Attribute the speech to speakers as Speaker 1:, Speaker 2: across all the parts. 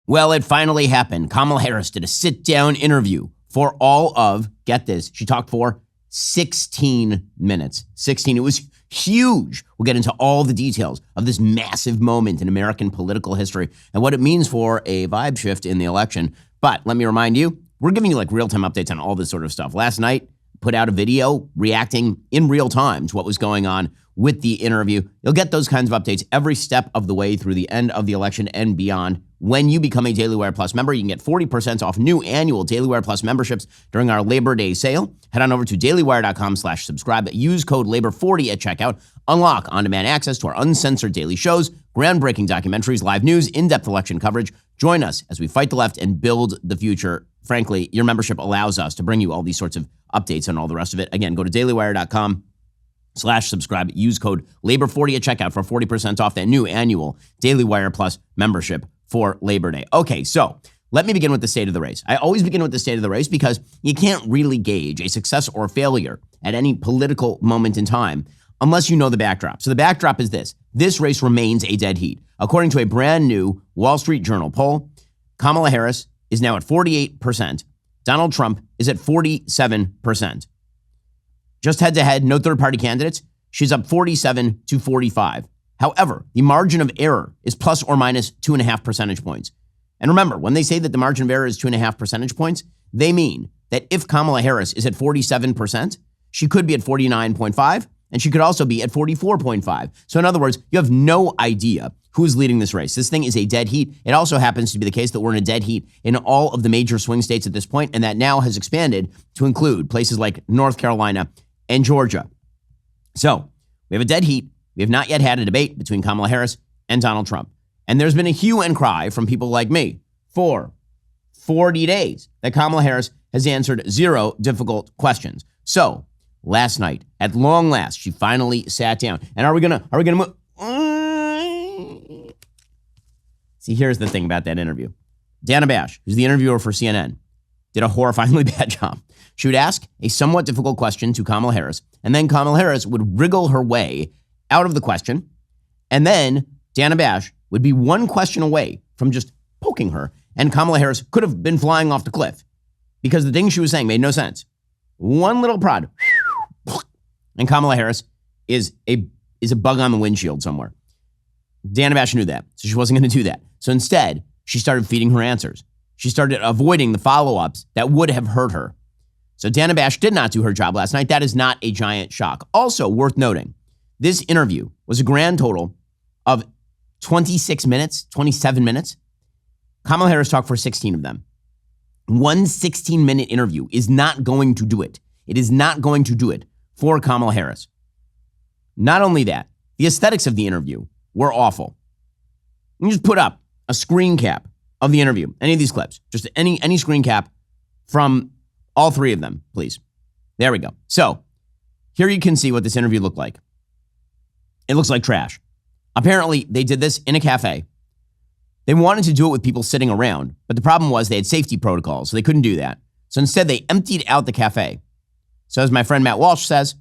Speaker 1: Well, it finally happened. Kamala Harris did a sit-down interview for all of, get this, she talked for 16 minutes. 16. It was huge. We'll get into all the details of this massive moment in American political history and what it means for a vibe shift in the election. But let me remind you, we're giving you like real-time updates on all this sort of stuff. Last night, put out a video reacting in real time to what was going on with the interview. You'll get those kinds of updates every step of the way through the end of the election and beyond. When you become a Daily Wire Plus member, you can get 40% off new annual Daily Wire Plus memberships during our Labor Day sale. Head on over to dailywire.com/subscribe. Use code LABOR40 at checkout. Unlock on-demand access to our uncensored daily shows, groundbreaking documentaries, live news, in-depth election coverage. Join us as we fight the left and build the future. Frankly, your membership allows us to bring you all these sorts of updates and all the rest of it. Again, go to dailywire.com/subscribe. Use code LABOR40 at checkout for 40% off that new annual Daily Wire Plus membership for Labor Day. Okay, so let me begin with the state of the race. I always begin with the state of the race because you can't really gauge a success or failure at any political moment in time unless you know the backdrop. So the backdrop is this. This race remains a dead heat. According to a brand new Wall Street Journal poll, Kamala Harris is now at 48%. Donald Trump is at 47%. Just head-to-head, no third-party candidates, she's up 47 to 45. However, the margin of error is plus or minus 2.5 percentage points. And remember, when they say that the margin of error is 2.5 percentage points, they mean that if Kamala Harris is at 47%, she could be at 49.5, and she could also be at 44.5. So in other words, you have no idea who's leading this race. This thing is a dead heat. It also happens to be the case that we're in a dead heat in all of the major swing states at this point, and that now has expanded to include places like North Carolina and Georgia. So we have a dead heat. We have not yet had a debate between Kamala Harris and Donald Trump. And there's been a hue and cry from people like me for 40 days that Kamala Harris has answered 0 difficult questions. So last night, at long last, she finally sat down. And are we gonna move? See, here's the thing about that interview. Dana Bash, who's the interviewer for CNN, did a horrifyingly bad job. She would ask a somewhat difficult question to Kamala Harris, and then Kamala Harris would wriggle her way out of the question, and then Dana Bash would be one question away from just poking her, and Kamala Harris could have been flying off the cliff because the things she was saying made no sense. One little prod, and Kamala Harris is a bug on the windshield somewhere. Dana Bash knew that, so she wasn't going to do that. So instead, she started feeding her answers. She started avoiding the follow-ups that would have hurt her. So Dana Bash did not do her job last night. That is not a giant shock. Also worth noting, this interview was a grand total of 26 minutes, 27 minutes. Kamala Harris talked for 16 of them. One 16-minute interview is not going to do it. It is not going to do it for Kamala Harris. Not only that, the aesthetics of the interview were awful. You just put up a screen cap of the interview, any of these clips, just any screen cap from all three of them, please. There we go. So here you can see what this interview looked like. It looks like trash. Apparently, they did this in a cafe. They wanted to do it with people sitting around, but the problem was they had safety protocols, so they couldn't do that. So instead, they emptied out the cafe. So as my friend Matt Walsh says,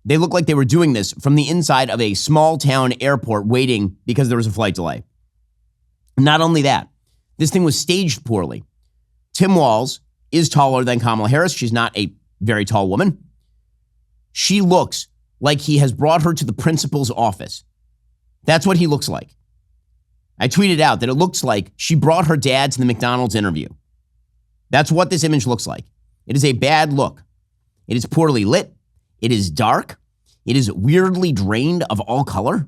Speaker 1: they looked like they were doing this from the inside of a small town airport waiting because there was a flight delay. Not only that, this thing was staged poorly. Tim Walz is taller than Kamala Harris. She's not a very tall woman. She looks like he has brought her to the principal's office. That's what he looks like. I tweeted out that it looks like she brought her dad to the McDonald's interview. That's what this image looks like. It is a bad look. It is poorly lit. It is dark. It is weirdly drained of all color.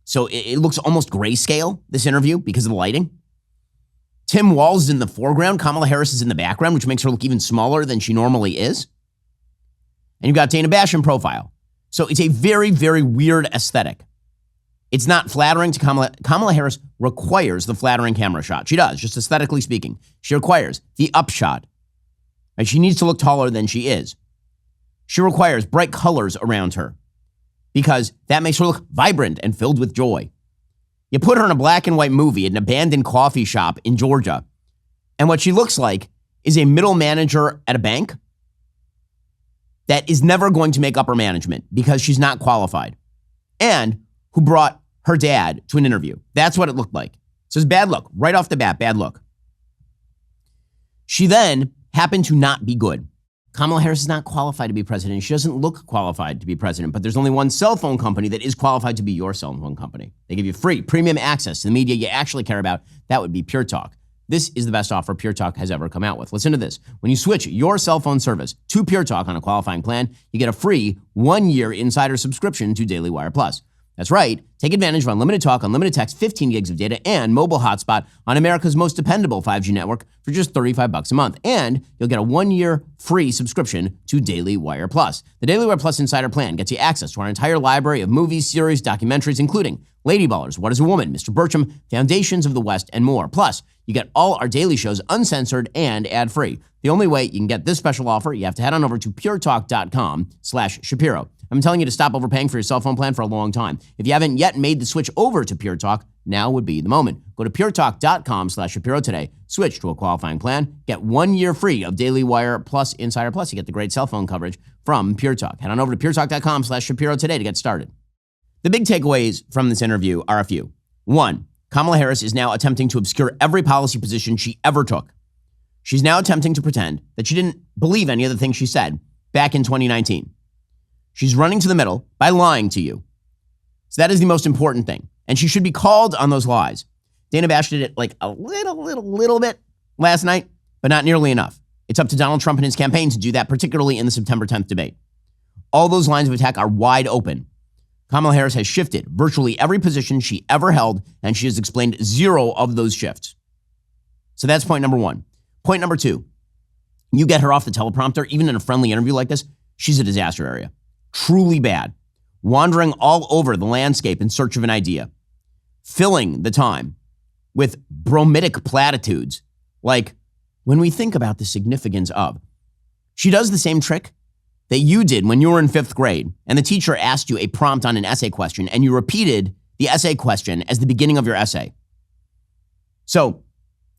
Speaker 1: So it looks almost grayscale, this interview, because of the lighting. Tim Walz is in the foreground. Kamala Harris is in the background, which makes her look even smaller than she normally is. And you've got Dana Bash in profile. So it's a very, very weird aesthetic. It's not flattering to Kamala. Kamala Harris requires the flattering camera shot. She does, just aesthetically speaking. She requires the upshot. Right? She needs to look taller than she is. She requires bright colors around her because that makes her look vibrant and filled with joy. You put her in a black and white movie at an abandoned coffee shop in Georgia, and what she looks like is a middle manager at a bank that is never going to make upper management because she's not qualified, and who brought her dad to an interview. That's what it looked like. So it's bad look. Right off the bat, bad look. She then happened to not be good. Kamala Harris is not qualified to be president. She doesn't look qualified to be president, but there's only one cell phone company that is qualified to be your cell phone company. They give you free premium access to the media you actually care about. That would be Pure Talk. This is the best offer Pure Talk has ever come out with. Listen to this. When you switch your cell phone service to Pure Talk on a qualifying plan, you get a free 1-year insider subscription to Daily Wire Plus. That's right. Take advantage of unlimited talk, unlimited text, 15 gigs of data, and mobile hotspot on America's most dependable 5G network for just $35 a month. And you'll get a 1-year free subscription to Daily Wire Plus. The Daily Wire Plus Insider Plan gets you access to our entire library of movies, series, documentaries, including Lady Ballers, What is a Woman, Mr. Bertram, Foundations of the West, and more. Plus, you get all our daily shows uncensored and ad-free. The only way you can get this special offer, you have to head on over to puretalk.com/Shapiro. I'm telling you to stop overpaying for your cell phone plan for a long time. If you haven't yet made the switch over to Pure Talk, now would be the moment. Go to puretalk.com/Shapiro today. Switch to a qualifying plan. Get 1 year free of Daily Wire Plus Insider Plus. You get the great cell phone coverage from Pure Talk. Head on over to puretalk.com/Shapiro today to get started. The big takeaways from this interview are a few. 1, Kamala Harris is now attempting to obscure every policy position she ever took. She's now attempting to pretend that she didn't believe any of the things she said back in 2019. She's running to the middle by lying to you. So that is the most important thing. And she should be called on those lies. Dana Bash did it like a little bit last night, but not nearly enough. It's up to Donald Trump and his campaign to do that, particularly in the September 10th debate. All those lines of attack are wide open. Kamala Harris has shifted virtually every position she ever held, and she has explained 0 of those shifts. So that's point number 1. Point number 2, you get her off the teleprompter, even in a friendly interview like this, she's a disaster area. Truly bad. Wandering all over the landscape in search of an idea. Filling the time with bromidic platitudes like, when we think about the significance of. She does the same trick that you did when you were in 5th grade and the teacher asked you a prompt on an essay question and you repeated the essay question as the beginning of your essay. So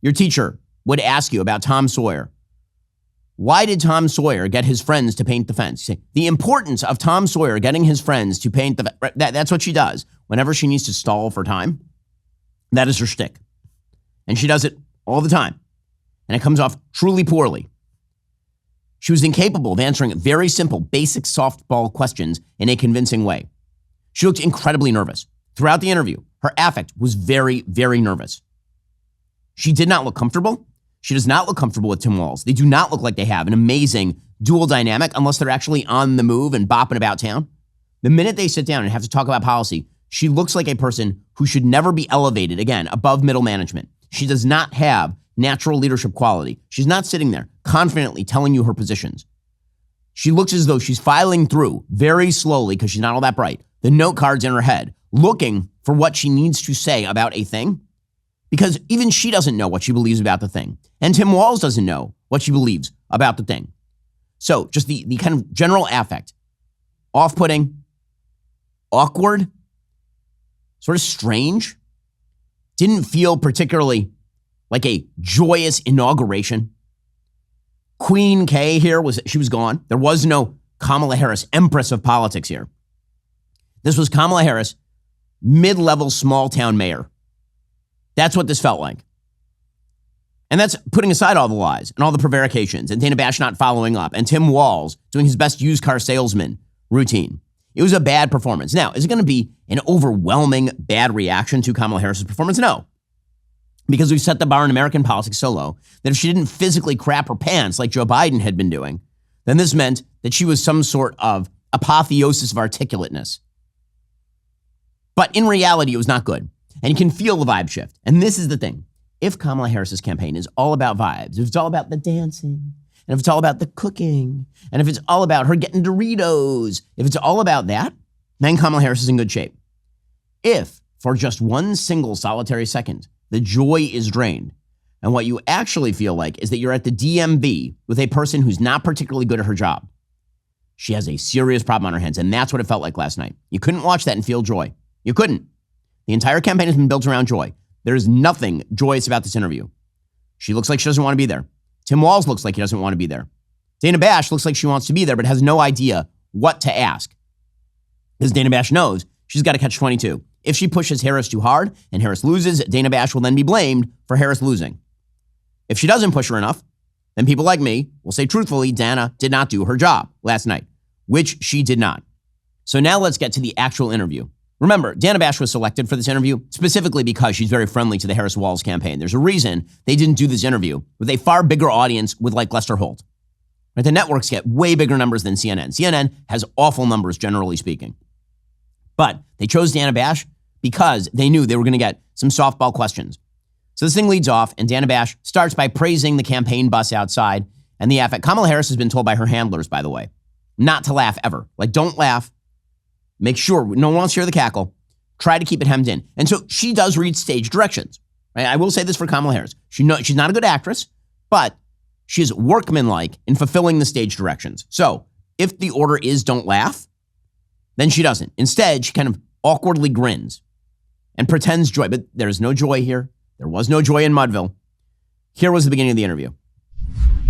Speaker 1: your teacher would ask you about Tom Sawyer. Why did Tom Sawyer get his friends to paint the fence? The importance of Tom Sawyer getting his friends to paint the fence. That's what she does whenever she needs to stall for time. That is her shtick. And she does it all the time. And it comes off truly poorly. She was incapable of answering very simple, basic softball questions in a convincing way. She looked incredibly nervous. Throughout the interview, her affect was very, very nervous. She did not look comfortable. She does not look comfortable with Tim Walz. They do not look like they have an amazing dual dynamic unless they're actually on the move and bopping about town. The minute they sit down and have to talk about policy, she looks like a person who should never be elevated, again, above middle management. She does not have natural leadership quality. She's not sitting there confidently telling you her positions. She looks as though she's filing through very slowly, because she's not all that bright, the note cards in her head, looking for what she needs to say about a thing. Because even she doesn't know what she believes about the thing. And Tim Walz doesn't know what she believes about the thing. So just the kind of general affect, off-putting, awkward, sort of strange, didn't feel particularly like a joyous inauguration. Queen K here, she was gone. There was no Kamala Harris, empress of politics here. This was Kamala Harris, mid-level small-town mayor. That's what this felt like. And that's putting aside all the lies and all the prevarications and Dana Bash not following up and Tim Walz doing his best used car salesman routine. It was a bad performance. Now, is it going to be an overwhelming bad reaction to Kamala Harris's performance? No. Because we've set the bar in American politics so low that if she didn't physically crap her pants like Joe Biden had been doing, then this meant that she was some sort of apotheosis of articulateness. But in reality, it was not good. And you can feel the vibe shift. And this is the thing. If Kamala Harris's campaign is all about vibes, if it's all about the dancing, and if it's all about the cooking, and if it's all about her getting Doritos, if it's all about that, then Kamala Harris is in good shape. If, for just one single solitary second, the joy is drained, and what you actually feel like is that you're at the DMV with a person who's not particularly good at her job, she has a serious problem on her hands, and that's what it felt like last night. You couldn't watch that and feel joy. You couldn't. The entire campaign has been built around joy. There is nothing joyous about this interview. She looks like she doesn't want to be there. Tim Walz looks like he doesn't want to be there. Dana Bash looks like she wants to be there, but has no idea what to ask. Because Dana Bash knows she's got to catch 22. If she pushes Harris too hard and Harris loses, Dana Bash will then be blamed for Harris losing. If she doesn't push her enough, then people like me will say truthfully, Dana did not do her job last night, which she did not. So now let's get to the actual interview. Remember, Dana Bash was selected for this interview specifically because she's very friendly to the Harris-Walz campaign. There's a reason they didn't do this interview with a far bigger audience with like Lester Holt. Right? The networks get way bigger numbers than CNN. CNN has awful numbers, generally speaking. But they chose Dana Bash because they knew they were going to get some softball questions. So this thing leads off, and Dana Bash starts by praising the campaign bus outside and the affect. Kamala Harris has been told by her handlers, by the way, not to laugh ever. Like, don't laugh. Make sure no one wants to hear the cackle. Try to keep it hemmed in. And so she does read stage directions. Right? I will say this for Kamala Harris. She's not a good actress, but she is workmanlike in fulfilling the stage directions. So if the order is don't laugh, then she doesn't. Instead, she kind of awkwardly grins and pretends joy. But there's no joy here. There was no joy in Mudville. Here was the beginning of the interview.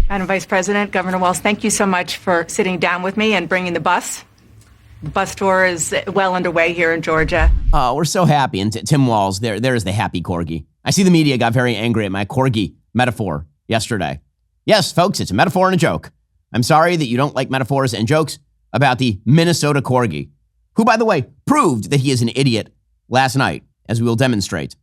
Speaker 2: Madam Vice President, Governor Walz, thank you so much for sitting down with me and bringing the bus. The bus tour is well underway here in Georgia.
Speaker 1: Oh, we're so happy. And Tim Walz, there's the happy corgi. I see the media got very angry at my corgi metaphor yesterday. Yes, folks, it's a metaphor and a joke. I'm sorry that you don't like metaphors and jokes about the Minnesota corgi, who, by the way, proved that he is an idiot last night, as we will demonstrate.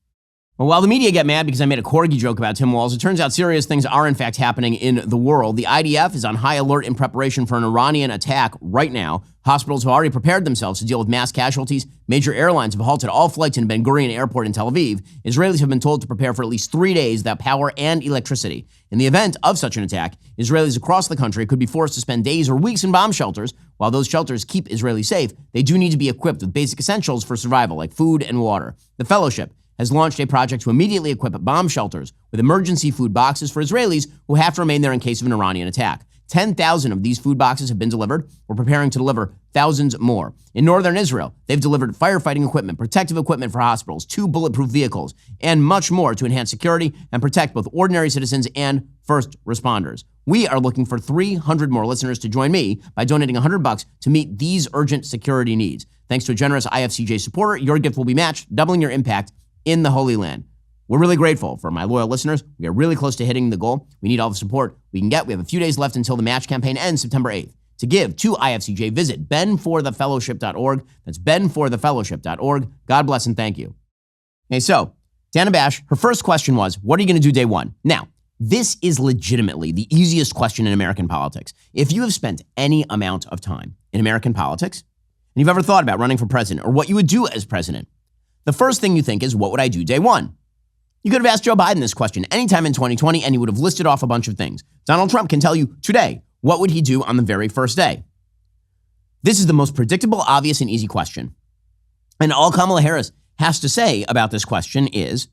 Speaker 1: Well, while the media get mad because I made a corgi joke about Tim Walz, it turns out serious things are in fact happening in the world. The IDF is on high alert in preparation for an Iranian attack right now. Hospitals have already prepared themselves to deal with mass casualties. Major airlines have halted all flights in Ben Gurion Airport in Tel Aviv. Israelis have been told to prepare for at least 3 days without power and electricity. In the event of such an attack, Israelis across the country could be forced to spend days or weeks in bomb shelters. While those shelters keep Israelis safe, they do need to be equipped with basic essentials for survival, like food and water. The Fellowship has launched a project to immediately equip bomb shelters with emergency food boxes for Israelis who have to remain there in case of an Iranian attack. 10,000 of these food boxes have been delivered. We're preparing to deliver thousands more. In northern Israel, they've delivered firefighting equipment, protective equipment for hospitals, 2 bulletproof vehicles, and much more to enhance security and protect both ordinary citizens and first responders. We are looking for 300 more listeners to join me by donating $100 to meet these urgent security needs. Thanks to a generous IFCJ supporter, your gift will be matched, doubling your impact in the Holy Land. We're really grateful for my loyal listeners. We are really close to hitting the goal. We need all the support we can get. We have a few days left until the match campaign ends September 8th. To give to IFCJ, visit benforthefellowship.org. That's benforthefellowship.org. God bless and thank you. Okay, so Dana Bash, her first question was, what are you going to do day one? Now, this is legitimately the easiest question in American politics. If you have spent any amount of time in American politics, and you've ever thought about running for president or what you would do as president, the first thing you think is, what would I do day one? You could have asked Joe Biden this question anytime in 2020, and he would have listed off a bunch of things. Donald Trump can tell you today, what would he do on the very first day? This is the most predictable, obvious, and easy question. And all Kamala Harris has to say about this question is,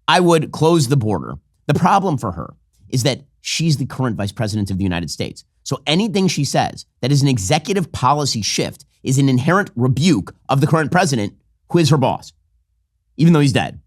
Speaker 1: I would close the border. The problem for her is that she's the current vice president of the United States. So anything she says that is an executive policy shift is an inherent rebuke of the current president, who is her boss, even though he's dead.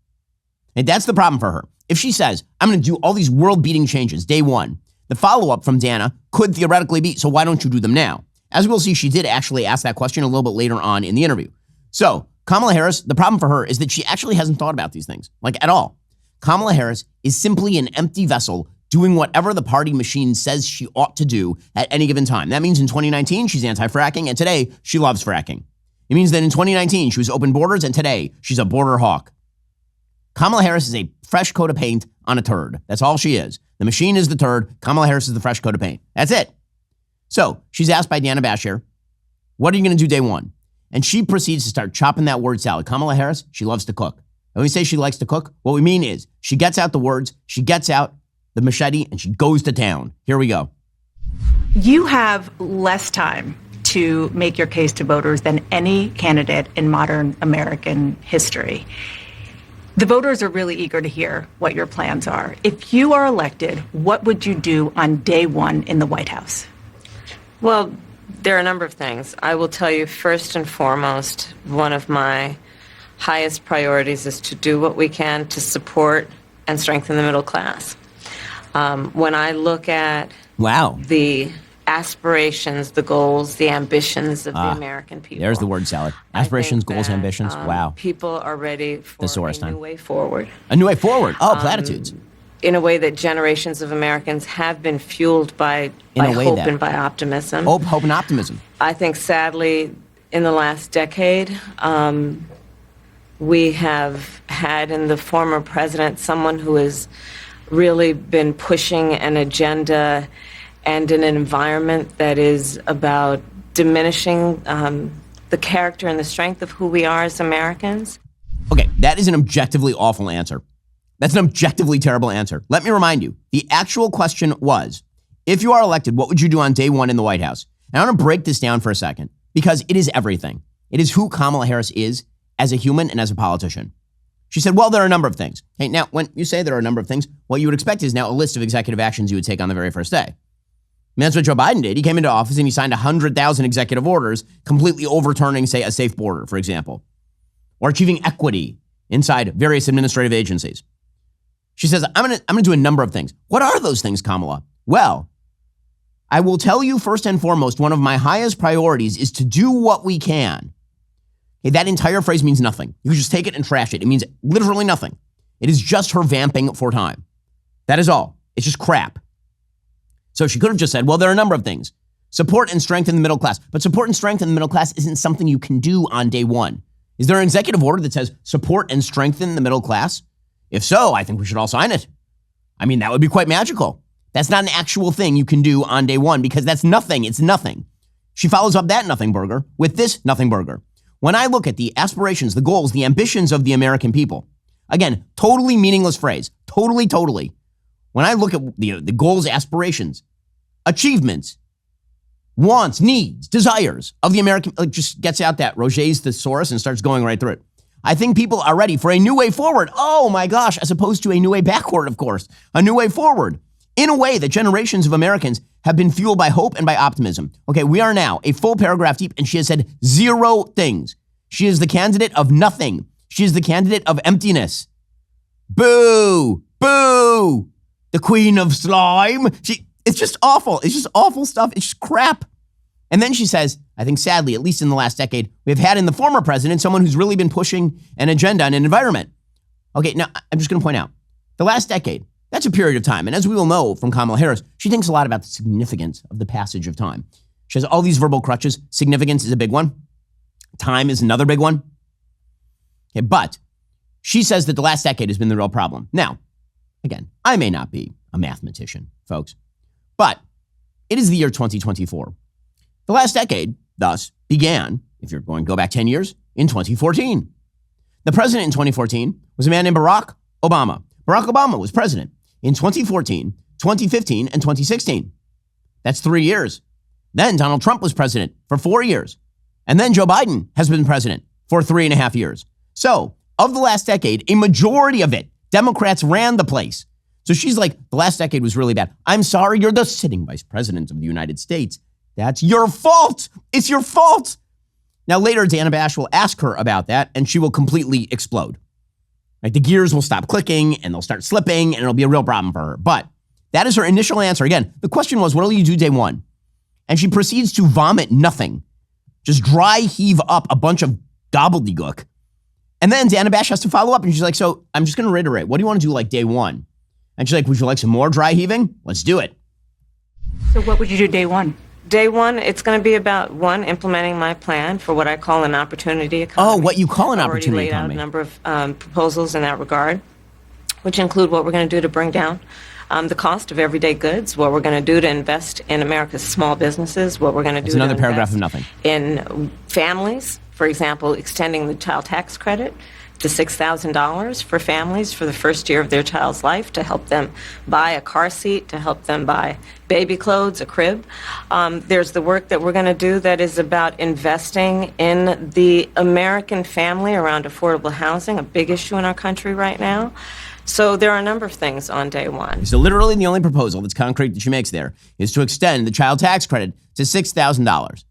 Speaker 1: And that's the problem for her. If she says, I'm going to do all these world-beating changes day one, the follow-up from Dana could theoretically be, so why don't you do them now? As we'll see, she did actually ask that question a little bit later on in the interview. So Kamala Harris, the problem for her is that she actually hasn't thought about these things, like at all. Kamala Harris is simply an empty vessel doing whatever the party machine says she ought to do at any given time. That means in 2019, she's anti-fracking, and today she loves fracking. It means that in 2019, she was open borders, and today she's a border hawk. Kamala Harris is a fresh coat of paint on a turd. That's all she is. The machine is the turd. Kamala Harris is the fresh coat of paint. That's it. So she's asked by Dana Bash here, what are you going to do day one? And she proceeds to start chopping that word salad. Kamala Harris, she loves to cook. And when we say she likes to cook, what we mean is she gets out the words, she gets out the machete, and she goes to town. Here we go.
Speaker 2: You have less time to make your case to voters than any candidate in modern American history. The voters are really eager to hear what your plans are. If you are elected, what would you do on day one in the White House?
Speaker 3: Well, there are a number of things. I will tell you, first and foremost, one of my highest priorities is to do what we can to support and strengthen the middle class. When I look at
Speaker 1: wow,
Speaker 3: the aspirations, the goals, the ambitions of the American people.
Speaker 1: There's the word salad. Aspirations, goals, ambitions. Wow.
Speaker 3: People are ready for a new way forward.
Speaker 1: A new way forward. Oh, platitudes.
Speaker 3: In a way that generations of Americans have been fueled by hope and by optimism.
Speaker 1: Hope and optimism.
Speaker 3: I think, sadly, in the last decade, we have had in the former president someone who has really been pushing an agenda and in an environment that is about diminishing the character and the strength of who we are as Americans.
Speaker 1: Okay, that is an objectively awful answer. That's an objectively terrible answer. Let me remind you, the actual question was, if you are elected, what would you do on day one in the White House? And I want to break this down for a second because it is everything. It is who Kamala Harris is as a human and as a politician. She said, well, there are a number of things. Hey, now, when you say there are a number of things, what you would expect is now a list of executive actions you would take on the very first day. I mean, that's what Joe Biden did. He came into office and he signed 100,000 executive orders, completely overturning, say, a safe border, for example, or achieving equity inside various administrative agencies. She says, I'm gonna do a number of things. What are those things, Kamala? Well, I will tell you first and foremost, one of my highest priorities is to do what we can. Okay, that entire phrase means nothing. You can just take it and trash it. It means literally nothing. It is just her vamping for time. That is all. It's just crap. So she could have just said, well, there are a number of things. Support and strengthen the middle class. But support and strengthen the middle class isn't something you can do on day one. Is there an executive order that says support and strengthen the middle class? If so, I think we should all sign it. I mean, that would be quite magical. That's not an actual thing you can do on day one because that's nothing. It's nothing. She follows up that nothing burger with this nothing burger. When I look at the aspirations, the goals, the ambitions of the American people, again, totally meaningless phrase, totally. When I look at the goals, aspirations, achievements, wants, needs, desires of the American, just gets out that Roget's thesaurus and starts going right through it. I think people are ready for a new way forward. Oh my gosh, as opposed to a new way backward, of course. A new way forward in a way that generations of Americans have been fueled by hope and by optimism. Okay, we are now a full paragraph deep and she has said 0 things. She is the candidate of nothing. She is the candidate of emptiness. Boo, boo, the queen of slime. It's just awful. It's just awful stuff. It's just crap. And then she says, I think sadly, at least in the last decade, we've had in the former president someone who's really been pushing an agenda and an environment. Okay, now I'm just going to point out, the last decade, that's a period of time. And as we will know from Kamala Harris, she thinks a lot about the significance of the passage of time. She has all these verbal crutches. Significance is a big one. Time is another big one. Okay, but she says that the last decade has been the real problem. Now, again, I may not be a mathematician, folks, but it is the year 2024. The last decade, thus, began, if you're going to go back 10 years, in 2014. The president in 2014 was a man named Barack Obama. Barack Obama was president in 2014, 2015, and 2016. That's 3 years. Then Donald Trump was president for 4 years. And then Joe Biden has been president for 3.5 years. So, of the last decade, a majority of it, Democrats ran the place. So she's like, the last decade was really bad. I'm sorry, you're the sitting vice president of the United States. That's your fault. It's your fault. Now, later, Dana Bash will ask her about that, and she will completely explode. Like the gears will stop clicking, and they'll start slipping, and it'll be a real problem for her. But that is her initial answer. Again, the question was, what will you do day one? And she proceeds to vomit nothing. Just dry heave up a bunch of gobbledygook. And then Dana Bash has to follow up, and she's like, so I'm just going to reiterate. What do you want to do like day one? And she's like, would you like some more dry heaving? Let's do it.
Speaker 2: So what would you do day one?
Speaker 3: Day one, it's going to be about, one, implementing my plan for what I call an opportunity economy.
Speaker 1: Oh, what you call an opportunity
Speaker 3: economy.
Speaker 1: economy.
Speaker 3: I've already laid out a number of proposals in that regard, which include what we're going to do to bring down the cost of everyday goods, what we're going to do to invest in America's small businesses, what we're going to do
Speaker 1: That's another
Speaker 3: to
Speaker 1: paragraph
Speaker 3: invest
Speaker 1: of nothing.
Speaker 3: in families, for example, extending the child tax credit to $6,000 for families for the first year of their child's life to help them buy a car seat, to help them buy baby clothes, a crib. There's the work that we're going to do that is about investing in the American family around affordable housing, a big issue in our country right now. So there are a number of things on day one.
Speaker 1: So literally the only proposal that's concrete that she makes there is to extend the child tax credit to $6,000.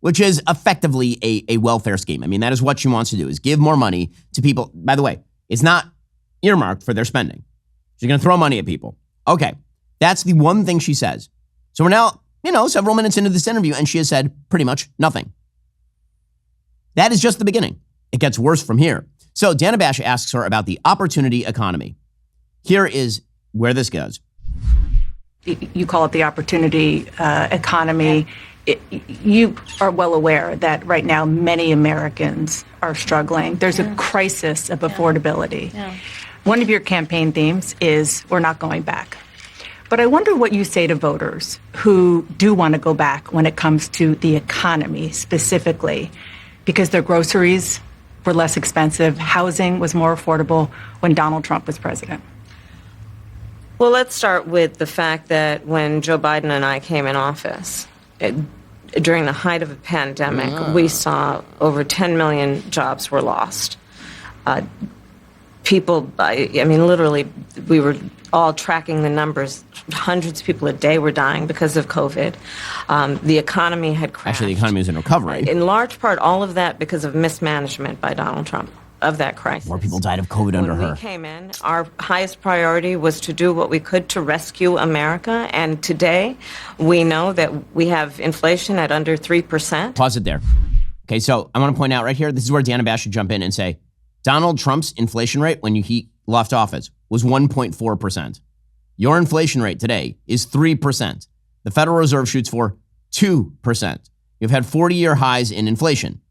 Speaker 1: Which is effectively a welfare scheme. I mean, that is what she wants to do, is give more money to people. By the way, it's not earmarked for their spending. She's going to throw money at people. Okay, that's the one thing she says. So we're now several minutes into this interview, and she has said pretty much nothing. That is just the beginning. It gets worse from here. So Dana Bash asks her about the opportunity economy. Here is where this goes.
Speaker 2: You call it the opportunity economy. You are well aware that right now many Americans are struggling. There's a crisis of affordability. One of your campaign themes is we're not going back. But I wonder what you say to voters who do want to go back when it comes to the economy specifically, because their groceries were less expensive, housing was more affordable when Donald Trump was president.
Speaker 3: Well, let's start with the fact that when Joe Biden and I came in office, during the height of a pandemic, we saw over 10 million jobs were lost. Literally, we were all tracking the numbers. Hundreds of people a day were dying because of COVID. The economy had crashed.
Speaker 1: Actually, the economy is in recovery.
Speaker 3: In large part, all of that because of mismanagement by Donald Trump of that crisis.
Speaker 1: More people died of COVID under her.
Speaker 3: When we came in, our highest priority was to do what we could to rescue America. And today, we know that we have inflation at under 3%.
Speaker 1: Pause it there. Okay, so I want to point out right here, this is where Dana Bash should jump in and say, Donald Trump's inflation rate when he left office was 1.4%. Your inflation rate today is 3%. The Federal Reserve shoots for 2%. You've had 40-year highs in inflation.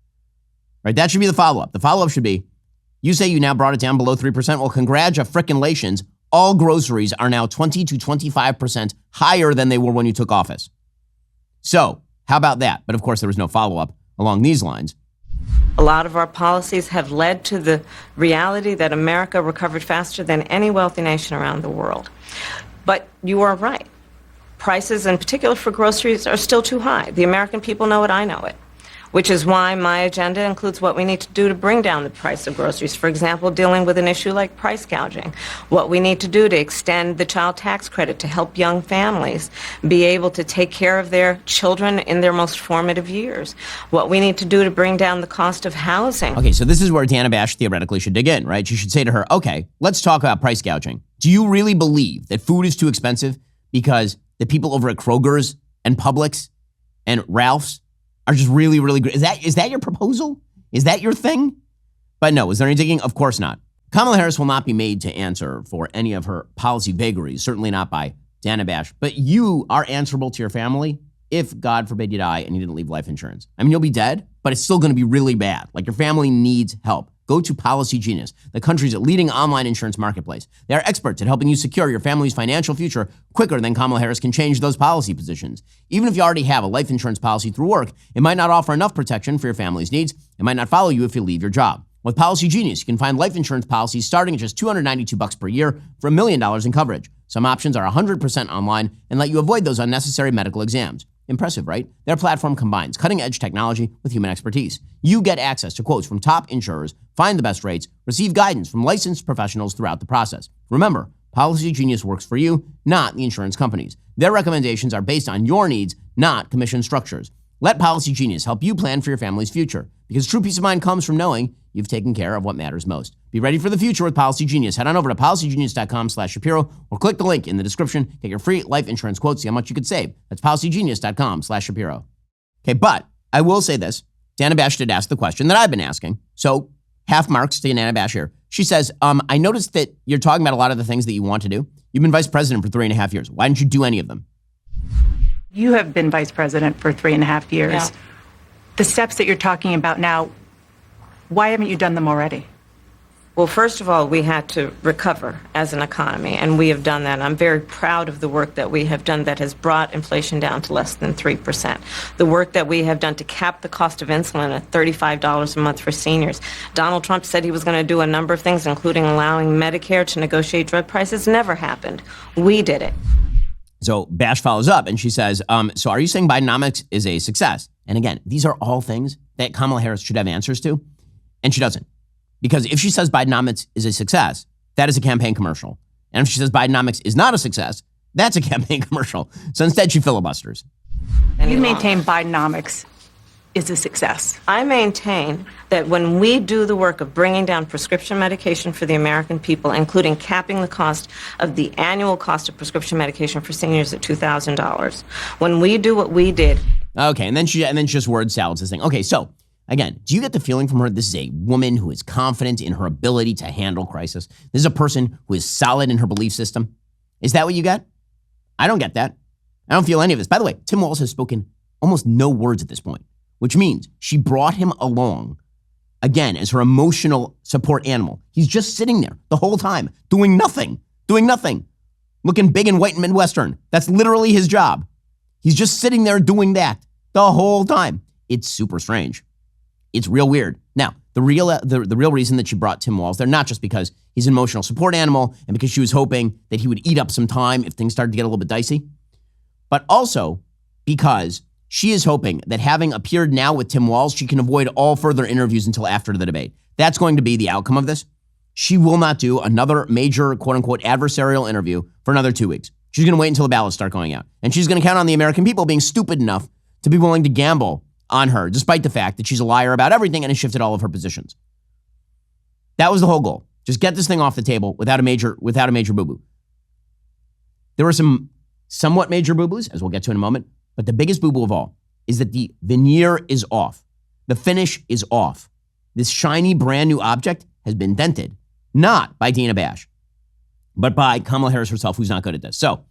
Speaker 1: Right? That should be the follow-up. The follow-up should be, you say you now brought it down below 3%. Well, congratulations. All groceries are now 20 to 25% higher than they were when you took office. So how about that? But of course, there was no follow-up along these lines.
Speaker 3: A lot of our policies have led to the reality that America recovered faster than any wealthy nation around the world. But you are right. Prices, in particular for groceries, are still too high. The American people know it, I know it. Which is why my agenda includes what we need to do to bring down the price of groceries. For example, dealing with an issue like price gouging. What we need to do to extend the child tax credit to help young families be able to take care of their children in their most formative years. What we need to do to bring down the cost of housing.
Speaker 1: Okay, so this is where Dana Bash theoretically should dig in, right? She should say to her, okay, let's talk about price gouging. Do you really believe that food is too expensive because the people over at Kroger's and Publix and Ralph's are just really, really good? Is that your proposal? Is that your thing? But no, is there any digging? Of course not. Kamala Harris will not be made to answer for any of her policy vagaries, certainly not by Dana Bash. But you are answerable to your family if, God forbid, you die and you didn't leave life insurance. I mean, you'll be dead, but it's still going to be really bad. Like, your family needs help. Go to Policy Genius, the country's leading online insurance marketplace. They are experts at helping you secure your family's financial future quicker than Kamala Harris can change those policy positions. Even if you already have a life insurance policy through work, it might not offer enough protection for your family's needs. It might not follow you if you leave your job. With Policy Genius, you can find life insurance policies starting at just $292 per year for $1 million in coverage. Some options are 100% online and let you avoid those unnecessary medical exams. Impressive, right? Their platform combines cutting-edge technology with human expertise. You get access to quotes from top insurers, find the best rates, receive guidance from licensed professionals throughout the process. Remember, Policy Genius works for you, not the insurance companies. Their recommendations are based on your needs, not commission structures. Let Policy Genius help you plan for your family's future, because true peace of mind comes from knowing you've taken care of what matters most. Be ready for the future with Policy Genius. Head on over to policygenius.com/Shapiro or click the link in the description. Get your free life insurance quote, see how much you could save. That's policygenius.com/Shapiro. Okay, but I will say this. Dana Bash did ask the question that I've been asking. So half marks to Dana Bash here. She says, I noticed that you're talking about a lot of the things that you want to do. You've been vice president for 3.5 years. Why didn't you do any of them?
Speaker 2: You have been vice president for 3.5 years.
Speaker 3: Yeah.
Speaker 2: The steps that you're talking about now, why haven't you done them already?
Speaker 3: Well, first of all, we had to recover as an economy, and we have done that. I'm very proud of the work that we have done that has brought inflation down to less than 3%. The work that we have done to cap the cost of insulin at $35 a month for seniors. Donald Trump said he was going to do a number of things, including allowing Medicare to negotiate drug prices. Never happened. We did it.
Speaker 1: So Bash follows up and she says, so are you saying Bidenomics is a success? And again, these are all things that Kamala Harris should have answers to, and she doesn't. Because if she says Bidenomics is a success, that is a campaign commercial. And if she says Bidenomics is not a success, that's a campaign commercial. So instead, she filibusters.
Speaker 2: You maintain Bidenomics is a success?
Speaker 3: I maintain that when we do the work of bringing down prescription medication for the American people, including capping the cost of the annual cost of prescription medication for seniors at $2,000, when we do what we did.
Speaker 1: Okay, and then she just word salads this thing. Okay, so again, do you get the feeling from her this is a woman who is confident in her ability to handle crisis? This is a person who is solid in her belief system. Is that what you get? I don't get that. I don't feel any of this. By the way, Tim Walz has spoken almost no words at this point, which means she brought him along, again, as her emotional support animal. He's just sitting there the whole time, doing nothing, looking big and white and Midwestern. That's literally his job. He's just sitting there doing that the whole time. It's super strange. It's real weird. Now, the real reason that she brought Tim Walz there, not just because he's an emotional support animal and because she was hoping that he would eat up some time if things started to get a little bit dicey, but also because she is hoping that having appeared now with Tim Walz, she can avoid all further interviews until after the debate. That's going to be the outcome of this. She will not do another major, quote unquote, adversarial interview for another 2 weeks. She's going to wait until the ballots start going out. And she's going to count on the American people being stupid enough to be willing to gamble on her, despite the fact that she's a liar about everything and has shifted all of her positions. That was the whole goal. Just get this thing off the table without a major boo-boo. There were some somewhat major boo-boos, as we'll get to in a moment, but the biggest boo-boo of all is that the veneer is off. The finish is off. This shiny, brand new object has been dented, not by Dana Bash, but by Kamala Harris herself, who's not good at this. So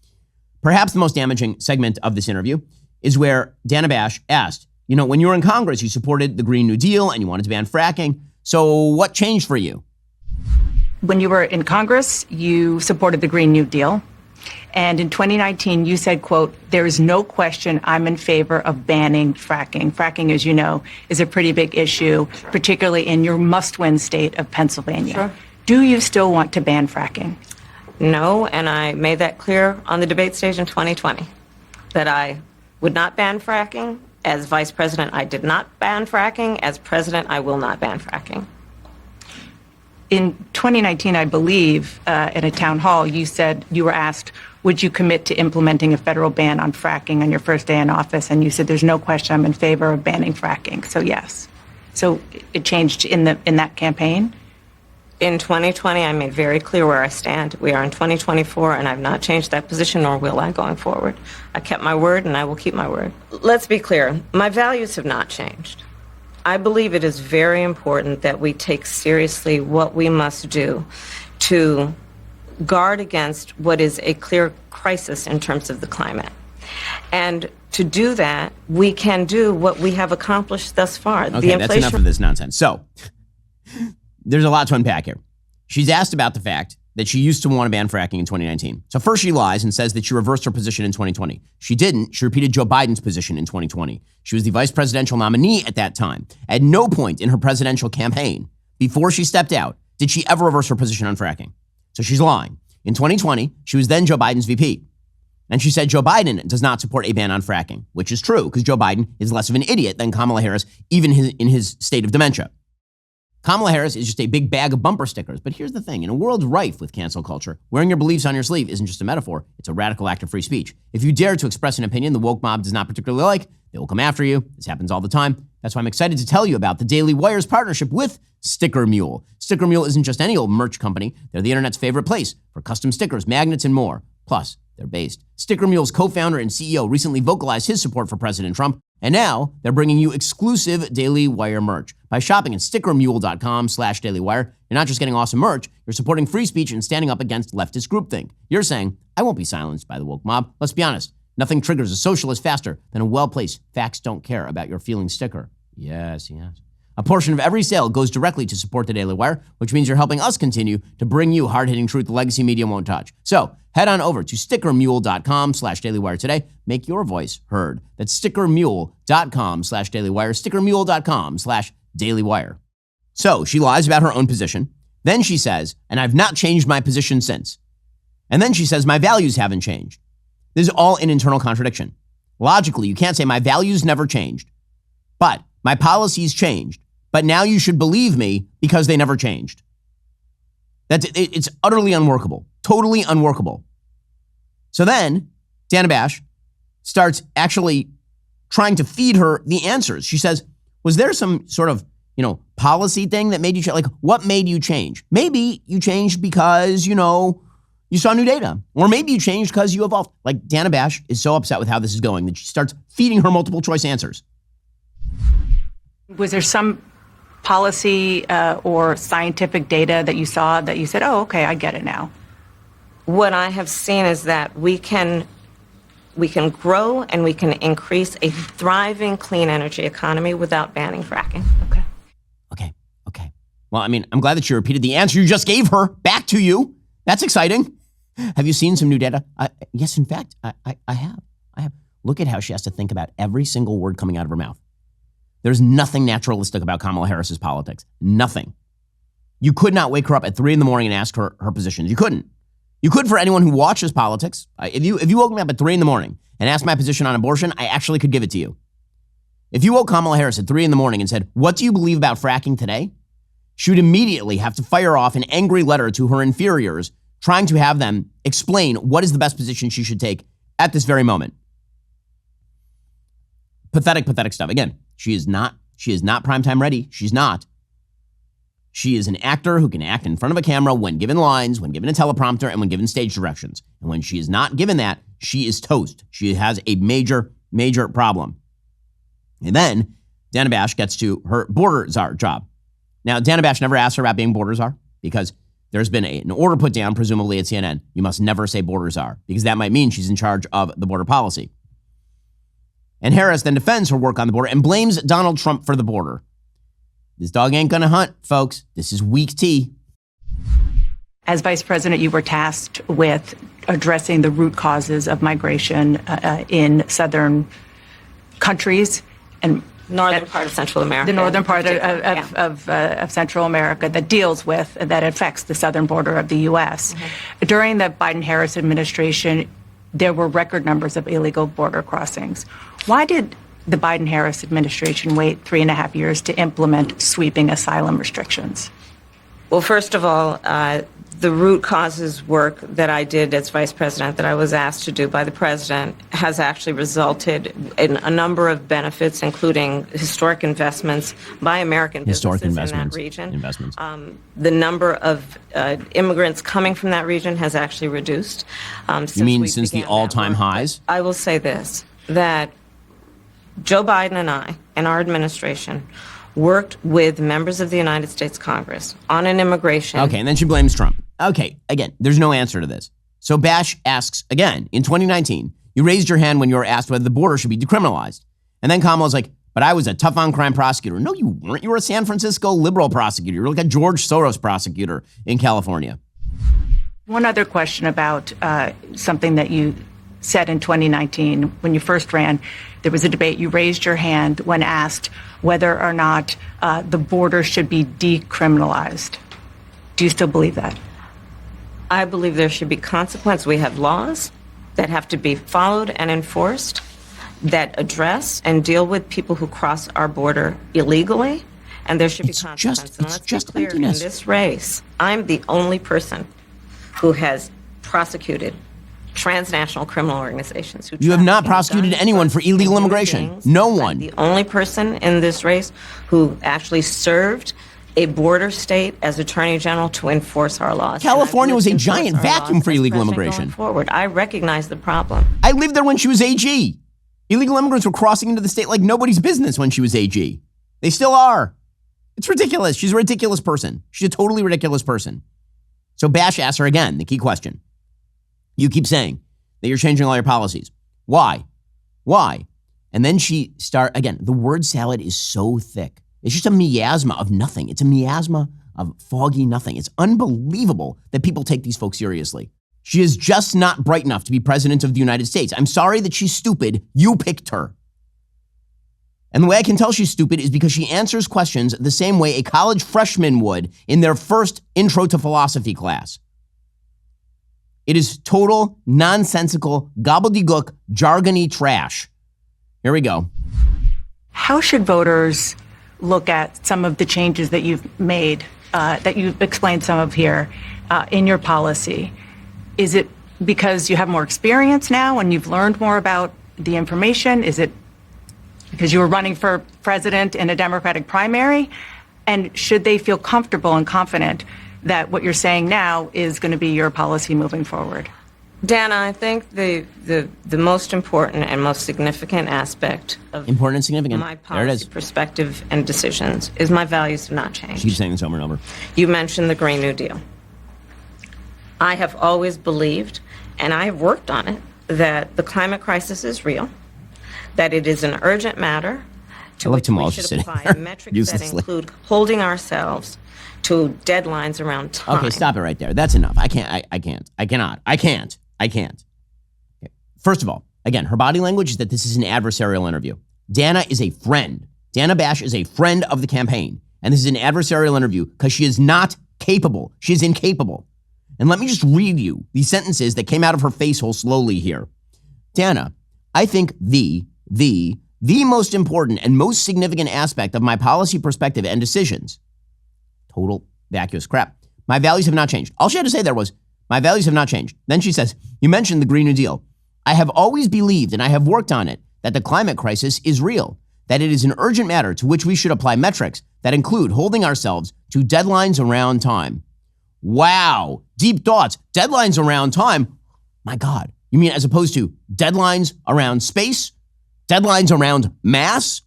Speaker 1: perhaps the most damaging segment of this interview is where Dana Bash asked, when you were in Congress, you supported the Green New Deal and you wanted to ban fracking. So what changed for you?
Speaker 2: When you were in Congress, you supported the Green New Deal. And in 2019, you said, quote, "There is no question I'm in favor of banning fracking." Fracking, as you know, is a pretty big issue, particularly in your must-win state of Pennsylvania.
Speaker 3: Sure.
Speaker 2: Do you still want to ban fracking?
Speaker 3: No, and I made that clear on the debate stage in 2020, that I would not ban fracking. As vice president, I did not ban fracking. As president, I will not ban fracking.
Speaker 2: In 2019, I believe, in a town hall, you said you were asked, would you commit to implementing a federal ban on fracking on your first day in office? And you said, there's no question I'm in favor of banning fracking. So yes. So it changed in that campaign?
Speaker 3: In 2020, I made very clear where I stand. We are in 2024, and I've not changed that position, nor will I going forward. I kept my word, and I will keep my word. Let's be clear. My values have not changed. I believe it is very important that we take seriously what we must do to guard against what is a clear crisis in terms of the climate. And to do that, we can do what we have accomplished thus far.
Speaker 1: Okay, that's enough of this nonsense. So there's a lot to unpack here. She's asked about the fact that she used to want to ban fracking in 2019. So first she lies and says that she reversed her position in 2020. She didn't. She repeated Joe Biden's position in 2020. She was the vice presidential nominee at that time. At no point in her presidential campaign, before she stepped out, did she ever reverse her position on fracking. So she's lying. In 2020, she was then Joe Biden's VP. And she said Joe Biden does not support a ban on fracking, which is true because Joe Biden is less of an idiot than Kamala Harris, even in his state of dementia. Kamala Harris is just a big bag of bumper stickers. But here's the thing. In a world rife with cancel culture, wearing your beliefs on your sleeve isn't just a metaphor. It's a radical act of free speech. If you dare to express an opinion the woke mob does not particularly like, they will come after you. This happens all the time. That's why I'm excited to tell you about the Daily Wire's partnership with Sticker Mule. Sticker Mule isn't just any old merch company. They're the internet's favorite place for custom stickers, magnets, and more. Plus, they're based. Sticker Mule's co-founder and CEO recently vocalized his support for President Trump, and now they're bringing you exclusive Daily Wire merch. By shopping at stickermule.com/dailywire, you're not just getting awesome merch, you're supporting free speech and standing up against leftist groupthink. You're saying, I won't be silenced by the woke mob. Let's be honest. Nothing triggers a socialist faster than a well-placed facts don't care about your feelings sticker. Yes. A portion of every sale goes directly to support the Daily Wire, which means you're helping us continue to bring you hard-hitting truth the legacy media won't touch. So head on over to stickermule.com/dailywire today. Make your voice heard. That's stickermule.com/dailywire, stickermule.com/dailywire. So she lies about her own position. Then she says, and I've not changed my position since. And then she says, my values haven't changed. This is all an internal contradiction. Logically, you can't say my values never changed, but my policies changed. But now you should believe me because they never changed. It's utterly unworkable, totally unworkable. So then Dana Bash starts actually trying to feed her the answers. She says, Was there some sort of, policy thing that made you change? Like, what made you change? Maybe you changed because, you saw new data. Or maybe you changed because you evolved. Like, Dana Bash is so upset with how this is going that she starts feeding her multiple choice answers.
Speaker 2: Was there some policy or scientific data that you saw that you said, oh, okay, I get it now?
Speaker 3: What I have seen is that we can grow and we can increase a thriving clean energy economy without banning fracking.
Speaker 2: Okay.
Speaker 1: Well, I'm glad that she repeated the answer you just gave her back to you. That's exciting. Have you seen some new data? Yes, in fact, I have. Look at how she has to think about every single word coming out of her mouth. There's nothing naturalistic about Kamala Harris's politics. Nothing. You could not wake her up at 3 a.m. and ask her her positions. You couldn't. You could for anyone who watches politics. If you woke me up at 3 a.m. and asked my position on abortion, I actually could give it to you. If you woke Kamala Harris at 3 a.m. and said, what do you believe about fracking today? She would immediately have to fire off an angry letter to her inferiors, trying to have them explain what is the best position she should take at this very moment. Pathetic stuff. Again, she is not primetime ready. She's not. She is an actor who can act in front of a camera when given lines, when given a teleprompter, and when given stage directions. And when she is not given that, she is toast. She has a major problem. And then Dana Bash gets to her border czar job. Now, Dana Bash never asked her about being border czar because there's been an order put down, presumably at CNN. You must never say border czar because that might mean she's in charge of the border policy. And Harris then defends her work on the border and blames Donald Trump for the border. This dog ain't gonna hunt, folks. This is weak tea.
Speaker 2: As vice president, you were tasked with addressing the root causes of migration in southern countries and
Speaker 3: Northern part of Central America.
Speaker 2: The northern part of Central America that affects the southern border of the U.S. Mm-hmm. During the Biden-Harris administration, there were record numbers of illegal border crossings. Why did the Biden-Harris administration wait 3.5 years to implement sweeping asylum restrictions?
Speaker 3: Well, first of all, the root causes work that I did as vice president, that I was asked to do by the president, has actually resulted in a number of benefits, including historic investments by American businesses in that region. The number of immigrants coming from that region has actually reduced.
Speaker 1: Since the all-time highs?
Speaker 3: I will say this, that Joe Biden and I and our administration worked with members of the United States Congress on an immigration.
Speaker 1: Okay, and then she blames Trump. Okay, again, there's no answer to this. So Bash asks again, in 2019, you raised your hand when you were asked whether the border should be decriminalized. And then Kamala's like, but I was a tough on crime prosecutor. No, you weren't. You were a San Francisco liberal prosecutor. You were like a George Soros prosecutor in California.
Speaker 2: One other question about something that you said in 2019 when you first ran. There was a debate. You raised your hand when asked whether or not the border should be decriminalized. Do you still believe that?
Speaker 3: I believe there should be consequence. We have laws that have to be followed and enforced that address and deal with people who cross our border illegally, and there should be consequences. And let's be clear, in this race, I'm the only person who has prosecuted transnational criminal organizations.
Speaker 1: You have not prosecuted anyone for illegal immigration. No one.
Speaker 3: I'm the only person in this race who actually served a border state as Attorney General to enforce our laws.
Speaker 1: California was a giant vacuum for illegal immigration.
Speaker 3: Forward, I recognize the problem.
Speaker 1: I lived there when she was AG. Illegal immigrants were crossing into the state like nobody's business when she was AG. They still are. It's ridiculous. She's a ridiculous person. She's a totally ridiculous person. So Bash asks her again, the key question. You keep saying that you're changing all your policies. Why? And then again, the word salad is so thick. It's just a miasma of nothing. It's a miasma of foggy nothing. It's unbelievable that people take these folks seriously. She is just not bright enough to be president of the United States. I'm sorry that she's stupid. You picked her. And the way I can tell she's stupid is because she answers questions the same way a college freshman would in their first intro to philosophy class. It is total, nonsensical, gobbledygook, jargony trash. Here we go.
Speaker 2: How should voters look at some of the changes that you've made, that you've explained some of here in your policy? Is it because you have more experience now and you've learned more about the information? Is it because you were running for president in a Democratic primary? And should they feel comfortable and confident that what you're saying now is going to be your policy moving forward?
Speaker 3: Dana, I think the most important and most significant aspect of my policy perspective and decisions is my values have not changed.
Speaker 1: She keeps saying this over and over.
Speaker 3: You mentioned the Green New Deal. I have always believed, and I have worked on it, that the climate crisis is real, that it is an urgent matter to which we should apply metrics that include holding ourselves to deadlines around time.
Speaker 1: Okay, stop it right there. That's enough. I can't. Okay. First of all, again, her body language is that this is an adversarial interview. Dana is a friend. Dana Bash is a friend of the campaign. And this is an adversarial interview because she is not capable. She is incapable. And let me just read you these sentences that came out of her face hole slowly here. Dana, I think the most important and most significant aspect of my policy perspective and decisions, total vacuous crap, my values have not changed. All she had to say there was, my values have not changed. Then she says, you mentioned the Green New Deal. I have always believed, and I have worked on it, that the climate crisis is real, that it is an urgent matter to which we should apply metrics that include holding ourselves to deadlines around time. Wow, deep thoughts. Deadlines around time? My God. You mean as opposed to deadlines around space? Deadlines around mass?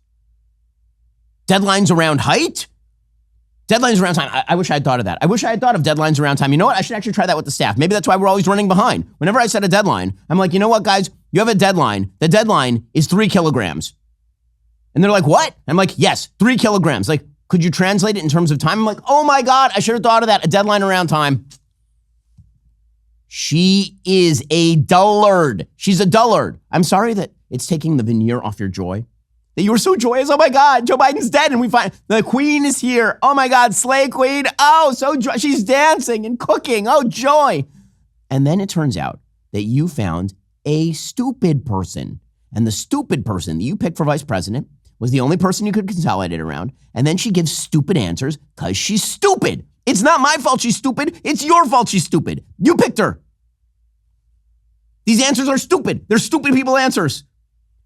Speaker 1: Deadlines around height? Deadlines around time. I wish I had thought of that. I wish I had thought of deadlines around time. You know what? I should actually try that with the staff. Maybe that's why we're always running behind. Whenever I set a deadline, I'm like, you know what, guys? You have a deadline. The deadline is 3 kilograms. And they're like, what? I'm like, yes, 3 kilograms. Like, could you translate it in terms of time? I'm like, oh my God, I should have thought of that. A deadline around time. She is a dullard. She's a dullard. I'm sorry that it's taking the veneer off your joy. That you were so joyous. Oh my God, Joe Biden's dead and we find the queen is here. Oh my God, slay queen. Oh, so she's dancing and cooking. Oh, joy. And then it turns out that you found a stupid person. And the stupid person that you picked for vice president was the only person you could consolidate around. And then she gives stupid answers because she's stupid. It's not my fault she's stupid. It's your fault she's stupid. You picked her. These answers are stupid. They're stupid people answers.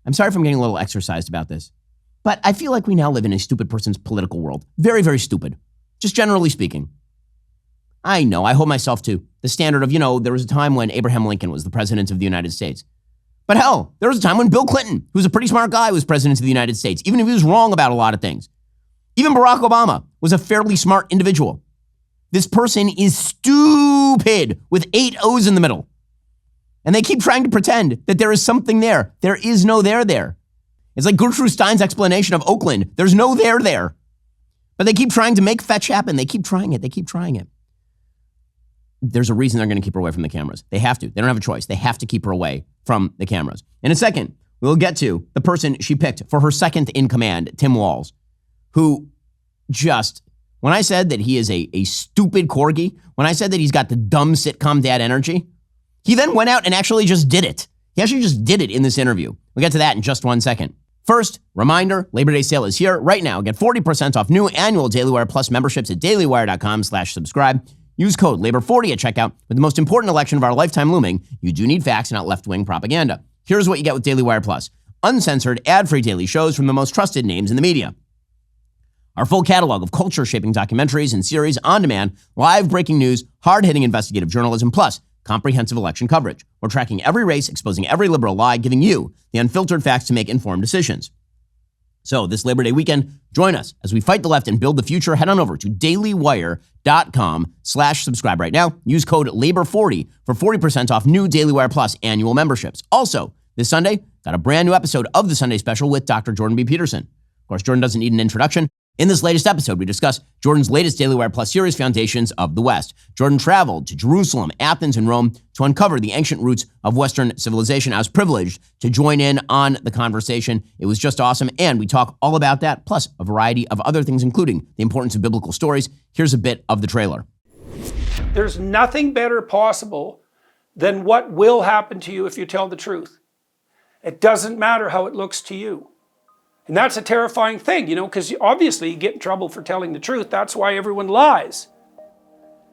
Speaker 1: I'm sorry if I'm getting a little exercised about this, but I feel like we now live in a stupid person's political world. Very, very stupid. Just generally speaking. I know, I hold myself to the standard of, there was a time when Abraham Lincoln was the president of the United States. But hell, there was a time when Bill Clinton, who's a pretty smart guy, was president of the United States, even if he was wrong about a lot of things. Even Barack Obama was a fairly smart individual. This person is stupid with 8 O's in the middle. And they keep trying to pretend that there is something there. There is no there. It's like Gertrude Stein's explanation of Oakland. There's no there. But they keep trying to make fetch happen. They keep trying it. There's a reason they're going to keep her away from the cameras. They have to. They don't have a choice. They have to keep her away from the cameras. In a second, we'll get to the person she picked for her second in command, Tim Walz, who just, when I said that he is a stupid corgi, when I said that he's got the dumb sitcom dad energy, he then went out and actually just did it. He actually just did it in this interview. We'll get to that in just 1 second. First, reminder, Labor Day sale is here right now. Get 40% off new annual Daily Wire Plus memberships at dailywire.com/subscribe. Use code LABOR40 at checkout. With the most important election of our lifetime looming, you do need facts, not left-wing propaganda. Here's what you get with Daily Wire Plus. Uncensored, ad-free daily shows from the most trusted names in the media. Our full catalog of culture-shaping documentaries and series on demand, live breaking news, hard-hitting investigative journalism, plus comprehensive election coverage. We're tracking every race, exposing every liberal lie, giving you the unfiltered facts to make informed decisions. So this Labor Day weekend, join us as we fight the left and build the future. Head on over to dailywire.com/subscribe right now. Use code LABOR40 for 40% off new Daily Wire Plus annual memberships. Also, this Sunday, got a brand new episode of the Sunday Special with Dr. Jordan B. Peterson. Of course, Jordan doesn't need an introduction. In this latest episode, we discuss Jordan's latest Daily Wire Plus series, Foundations of the West. Jordan traveled to Jerusalem, Athens, and Rome to uncover the ancient roots of Western civilization. I was privileged to join in on the conversation. It was just awesome, and we talk all about that, plus a variety of other things, including the importance of biblical stories. Here's a bit of the trailer.
Speaker 4: There's nothing better possible than what will happen to you if you tell the truth. It doesn't matter how it looks to you. And that's a terrifying thing, because obviously you get in trouble for telling the truth. That's why everyone lies.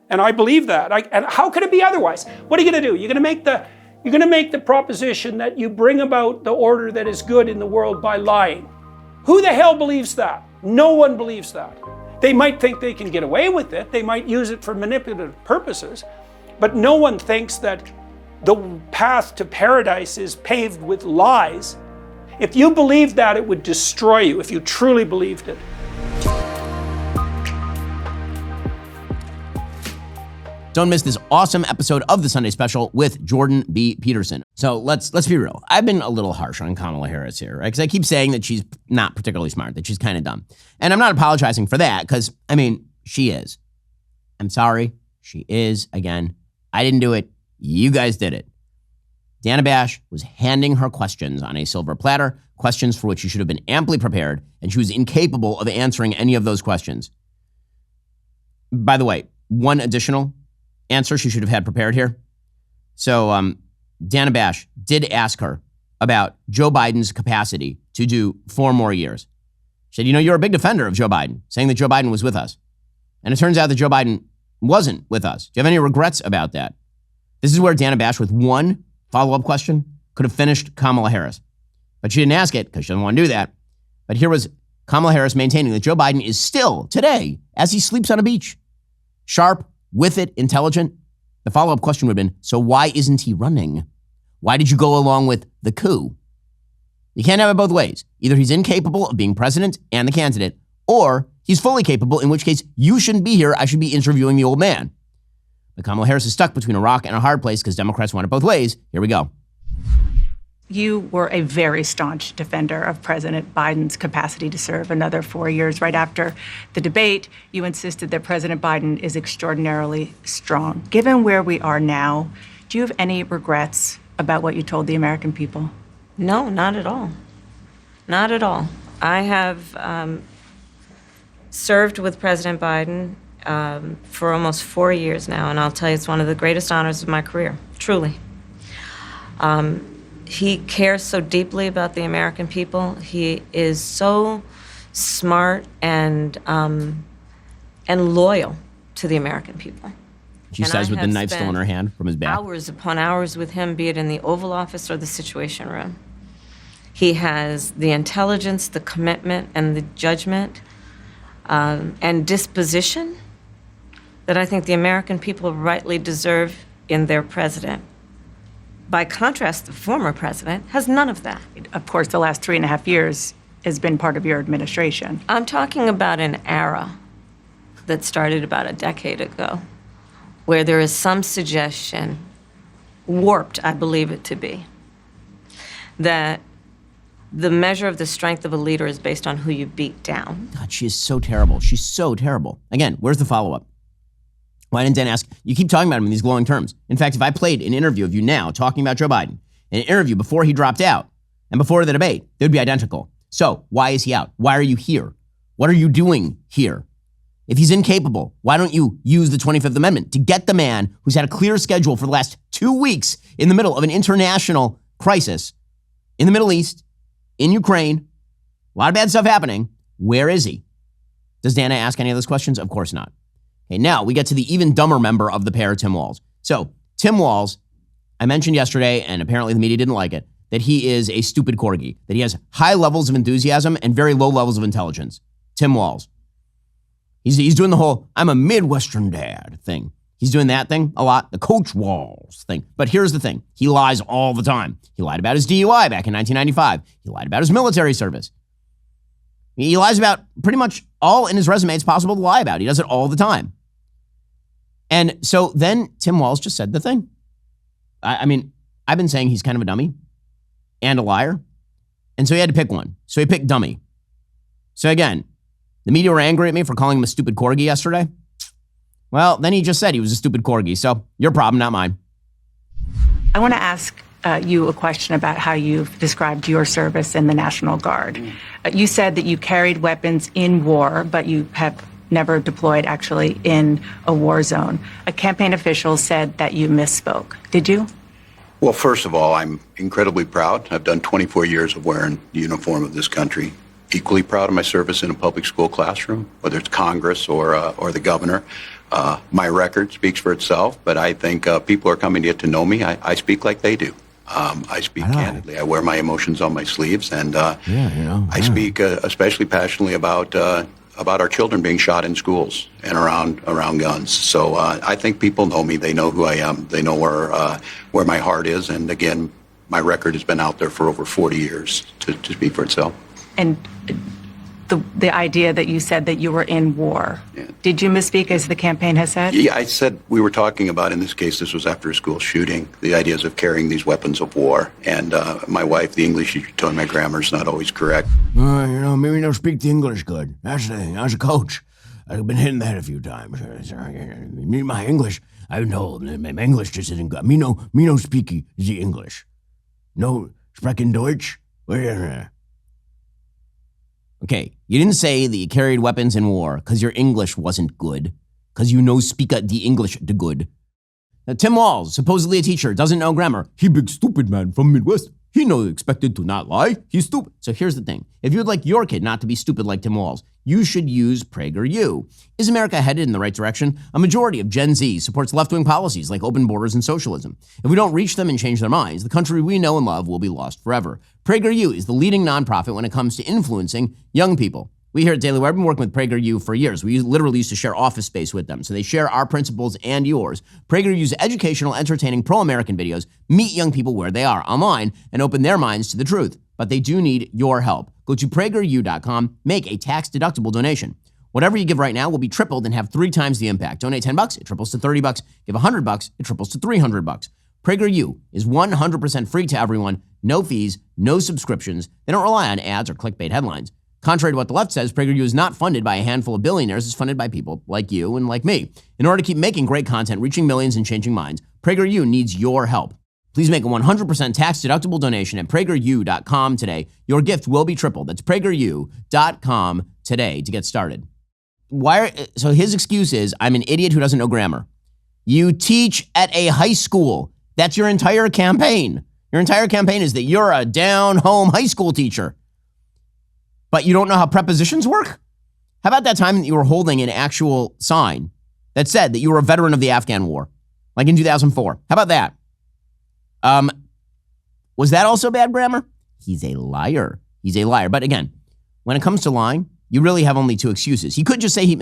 Speaker 4: And I believe that. And how could it be otherwise? What are you going to do? You're going to make the proposition that you bring about the order that is good in the world by lying. Who the hell believes that? No one believes that. They might think they can get away with it. They might use it for manipulative purposes. But no one thinks that the path to paradise is paved with lies. If you believed that, it would destroy you, if you truly believed it.
Speaker 1: Don't miss this awesome episode of the Sunday Special with Jordan B. Peterson. So let's be real. I've been a little harsh on Kamala Harris here, right? Because I keep saying that she's not particularly smart, that she's kind of dumb. And I'm not apologizing for that because, I mean, she is. I'm sorry. She is. Again, I didn't do it. You guys did it. Dana Bash was handing her questions on a silver platter, questions for which she should have been amply prepared, and she was incapable of answering any of those questions. By the way, one additional answer she should have had prepared here. So Dana Bash did ask her about Joe Biden's capacity to do 4 more years. She said, you know, you're a big defender of Joe Biden, saying that Joe Biden was with us. And it turns out that Joe Biden wasn't with us. Do you have any regrets about that? This is where Dana Bash, with one follow-up question, could have finished Kamala Harris. But she didn't ask it because she doesn't want to do that. But here was Kamala Harris maintaining that Joe Biden is still, today, as he sleeps on a beach, sharp, with it, intelligent. The follow-up question would have been, so why isn't he running? Why did you go along with the coup? You can't have it both ways. Either he's incapable of being president and the candidate, or he's fully capable, in which case you shouldn't be here. I should be interviewing the old man. But Kamala Harris is stuck between a rock and a hard place because Democrats want it both ways. Here we go.
Speaker 2: You were a very staunch defender of President Biden's capacity to serve another 4 years. Right after the debate, you insisted that President Biden is extraordinarily strong. Given where we are now, do you have any regrets about what you told the American people?
Speaker 3: No, not at all. Not at all. I have served with President Biden for almost 4 years now, and I'll tell you, it's one of the greatest honors of my career, truly. He cares so deeply about the American people. He is so smart and loyal to the American people.
Speaker 1: She says with the knife still in her hand from his back.
Speaker 3: Hours upon hours with him, be it in the Oval Office or the Situation Room. He has the intelligence, the commitment, and the judgment and disposition that I think the American people rightly deserve in their president. By contrast, the former president has none of that.
Speaker 2: Of course, the last 3.5 years has been part of your administration.
Speaker 3: I'm talking about an era that started about a decade ago, where there is some suggestion, warped, I believe it to be, that the measure of the strength of a leader is based on who you beat down.
Speaker 1: God, she is so terrible. She's so terrible. Again, where's the follow-up? Why didn't Dan ask? You keep talking about him in these glowing terms. In fact, if I played an interview of you now talking about Joe Biden, an interview before he dropped out and before the debate, they would be identical. So why is he out? Why are you here? What are you doing here? If he's incapable, why don't you use the 25th Amendment to get the man who's had a clear schedule for the last 2 weeks in the middle of an international crisis in the Middle East, in Ukraine, a lot of bad stuff happening. Where is he? Does Dana ask any of those questions? Of course not. Okay, now we get to the even dumber member of the pair, Tim Walz. So Tim Walz, I mentioned yesterday, and apparently the media didn't like it, that he is a stupid corgi, that he has high levels of enthusiasm and very low levels of intelligence. Tim Walz. He's doing the whole, I'm a Midwestern dad thing. He's doing that thing a lot, the Coach Walz thing. But here's the thing. He lies all the time. He lied about his DUI back in 1995. He lied about his military service. He lies about pretty much all in his resume it's possible to lie about. He does it all the time. And so then Tim Walz just said the thing. I mean, I've been saying he's kind of a dummy and a liar. And so he had to pick one. So he picked dummy. So again, the media were angry at me for calling him a stupid corgi yesterday. Well, then he just said he was a stupid corgi. So your problem, not mine.
Speaker 2: I want to ask you a question about how you've described your service in the National Guard. You said that you carried weapons in war, but you have never deployed actually in a war zone. A campaign official said that you misspoke. Did you?
Speaker 5: Well, first of all, I'm incredibly proud. I've done 24 years of wearing the uniform of this country. Equally proud of my service in a public school classroom, whether it's Congress or the governor. My record speaks for itself, but I think people are coming to get to know me. I speak like they do. I speak candidly. I wear my emotions on my sleeves, and I speak especially passionately about our children being shot in schools and around guns. So I think people know me. They know who I am. They know where my heart is. And again, my record has been out there for over 40 years to speak for itself.
Speaker 2: And the idea that you said that you were in war, did you misspeak as the campaign has said?
Speaker 5: Yeah, I said we were talking about, in this case, this was after a school shooting, the ideas of carrying these weapons of war. And my wife, the English teacher, told me my grammar is not always correct.
Speaker 1: Maybe don't speak the English good. That's the thing. As a coach, I've been hitting that a few times. My English, I know, my English just isn't good. Me no speak the English. No, sprechen Deutsch? Okay, you didn't say that you carried weapons in war because your English wasn't good, because you no speak the English the good. Now, Tim Walz, supposedly a teacher, doesn't know grammar. He big stupid man from Midwest. He no expected to not lie. He's stupid. So here's the thing. If you'd like your kid not to be stupid like Tim Walz, you should use PragerU. Is America headed in the right direction? A majority of Gen Z supports left-wing policies like open borders and socialism. If we don't reach them and change their minds, the country we know and love will be lost forever. PragerU is the leading nonprofit when it comes to influencing young people. We here at Daily Wire have been working with PragerU for years. We literally used to share office space with them, so they share our principles and yours. PragerU's educational, entertaining, pro-American videos meet young people where they are online and open their minds to the truth. But they do need your help. Go to PragerU.com, make a tax-deductible donation. Whatever you give right now will be tripled and have 3 times the impact. Donate $10, it triples to $30. Give $100, it triples to $300. PragerU is 100% free to everyone, no fees, no subscriptions. They don't rely on ads or clickbait headlines. Contrary to what the left says, PragerU is not funded by a handful of billionaires. It's funded by people like you and like me. In order to keep making great content, reaching millions and changing minds, PragerU needs your help. Please make a 100% tax-deductible donation at PragerU.com today. Your gift will be tripled. That's PragerU.com today to get started. So his excuse is, I'm an idiot who doesn't know grammar. You teach at a high school. That's your entire campaign. Your entire campaign is that you're a down-home high school teacher. But you don't know how prepositions work? How about that time that you were holding an actual sign that said that you were a veteran of the Afghan war, like in 2004? How about that? Was that also bad grammar? He's a liar. He's a liar. But again, when it comes to lying, you really have only 2 excuses. He could just say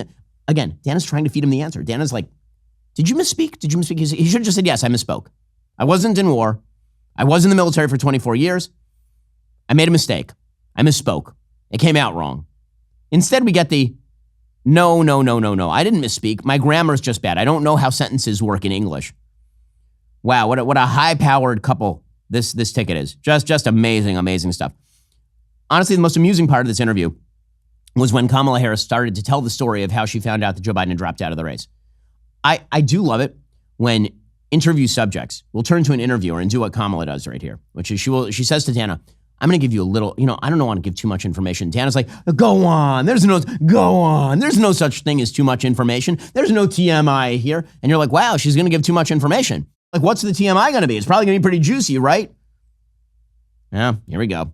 Speaker 1: again, Dana's trying to feed him the answer. Dana's like, did you misspeak? Did you misspeak? He should have just said, yes, I misspoke. I wasn't in war. I was in the military for 24 years. I made a mistake. I misspoke. It came out wrong. Instead, we get the, no. I didn't misspeak. My grammar's just bad. I don't know how sentences work in English. Wow, what a high-powered couple this ticket is. Just amazing stuff. Honestly, the most amusing part of this interview was when Kamala Harris started to tell the story of how she found out that Joe Biden had dropped out of the race. I do love it when interview subjects will turn to an interviewer and do what Kamala does right here, which is she says to Dana, I'm going to give you a little, I don't want to give too much information. Dana's like, go on. There's no such thing as too much information. There's no TMI here. And you're like, wow, she's going to give too much information. Like, what's the TMI going to be? It's probably going to be pretty juicy, right? Yeah, here we go.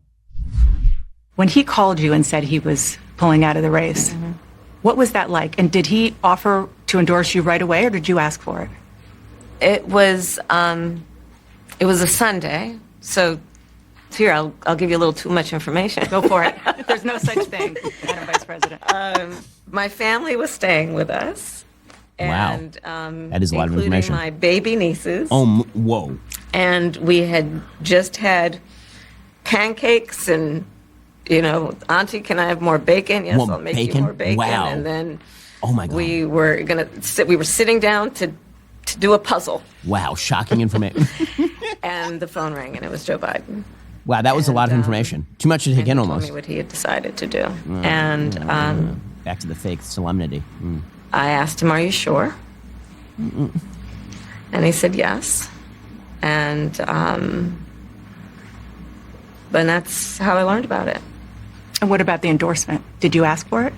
Speaker 2: When he called you and said he was pulling out of the race, what was that like? And did he offer to endorse you right away, or did you ask for it?
Speaker 3: It was a Sunday, so here, I'll give you a little too much information.
Speaker 2: Go for it. There's no such thing, Madam Vice President.
Speaker 3: My family was staying with us. And,
Speaker 1: wow. That is a lot of information.
Speaker 3: Including my baby nieces.
Speaker 1: Oh, whoa.
Speaker 3: And we had just had pancakes and, Auntie, can I have more bacon? Yes, I'll make you more bacon.
Speaker 1: Wow.
Speaker 3: And then
Speaker 1: oh my God.
Speaker 3: we were sitting down to do a puzzle.
Speaker 1: Wow, shocking information.
Speaker 3: And the phone rang, and it was Joe Biden.
Speaker 1: Wow, that was a lot of information. Too much to take in almost.
Speaker 3: He told me what he had decided to do.
Speaker 1: Back to the fake solemnity.
Speaker 3: I asked him, are you sure? And he said yes. And that's how I learned about it.
Speaker 2: And what about the endorsement? Did you ask for it?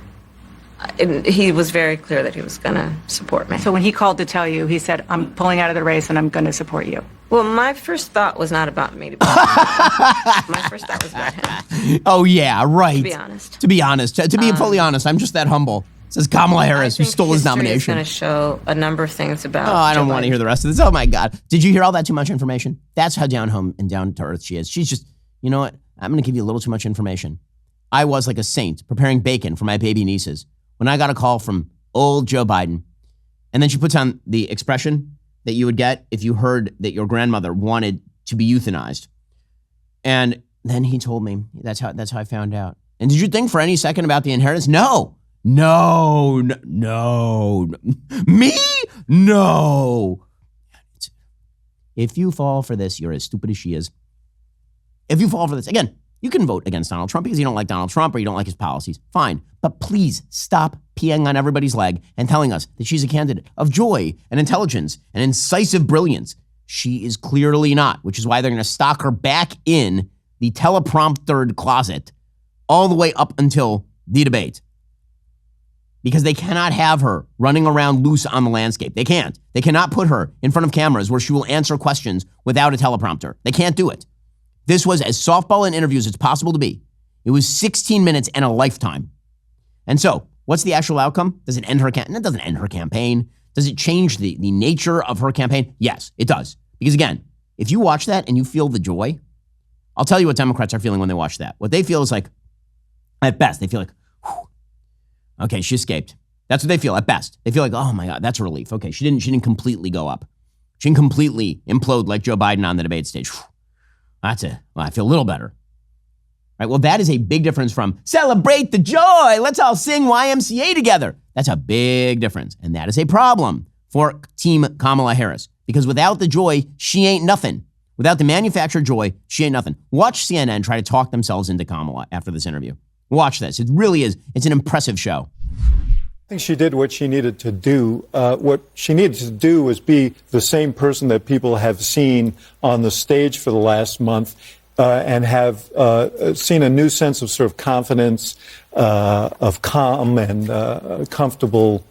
Speaker 3: He was very clear that he was going to support me.
Speaker 2: So when he called to tell you, he said, I'm pulling out of the race and I'm going to support you.
Speaker 3: Well, my first thought was not about me. My first thought was about him.
Speaker 1: Oh, yeah, right.
Speaker 3: To be honest.
Speaker 1: To be fully honest, I'm just that humble. Says Kamala Harris, who stole his nomination.
Speaker 3: Going to show a number of things about.
Speaker 1: Oh, I don't want to hear the rest of this. Oh my God. Did you hear all that too much information? That's how down home and down to earth she is. She's just, you know what? I'm going to give you a little too much information. I was like a saint preparing bacon for my baby nieces when I got a call from old Joe Biden. And then she puts on the expression that you would get if you heard that your grandmother wanted to be euthanized. And then he told me that's how I found out. And did you think for any second about the inheritance? No. Me? No. If you fall for this, you're as stupid as she is. If you fall for this, again, you can vote against Donald Trump because you don't like Donald Trump or you don't like his policies. Fine. But please stop peeing on everybody's leg and telling us that she's a candidate of joy and intelligence and incisive brilliance. She is clearly not, which is why they're going to stock her back in the telepromptered closet all the way up until the debate. Because they cannot have her running around loose on the landscape. They can't. They cannot put her in front of cameras where she will answer questions without a teleprompter. They can't do it. This was as softball in interviews as it's possible to be. It was 16 minutes and a lifetime. And so, what's the actual outcome? Does it end her campaign? It doesn't end her campaign. Does it change the nature of her campaign? Yes, it does. Because again, if you watch that and you feel the joy, I'll tell you what Democrats are feeling when they watch that. What they feel is like, at best, they feel like, whew, okay, she escaped. That's what they feel at best. They feel like, oh my God, that's a relief. Okay, she didn't completely go up. She didn't completely implode like Joe Biden on the debate stage. Whew, that's it. Well, I feel a little better. Right? Well, that is a big difference from celebrate the joy. Let's all sing YMCA together. That's a big difference. And that is a problem for Team Kamala Harris. Because without the joy, she ain't nothing. Without the manufactured joy, she ain't nothing. Watch CNN try to talk themselves into Kamala after this interview. Watch this. It really is. It's an impressive show.
Speaker 6: I think she did what she needed to do. What she needed to do was be the same person that people have seen on the stage for the last month and have seen a new sense of sort of confidence, of calm and comfortable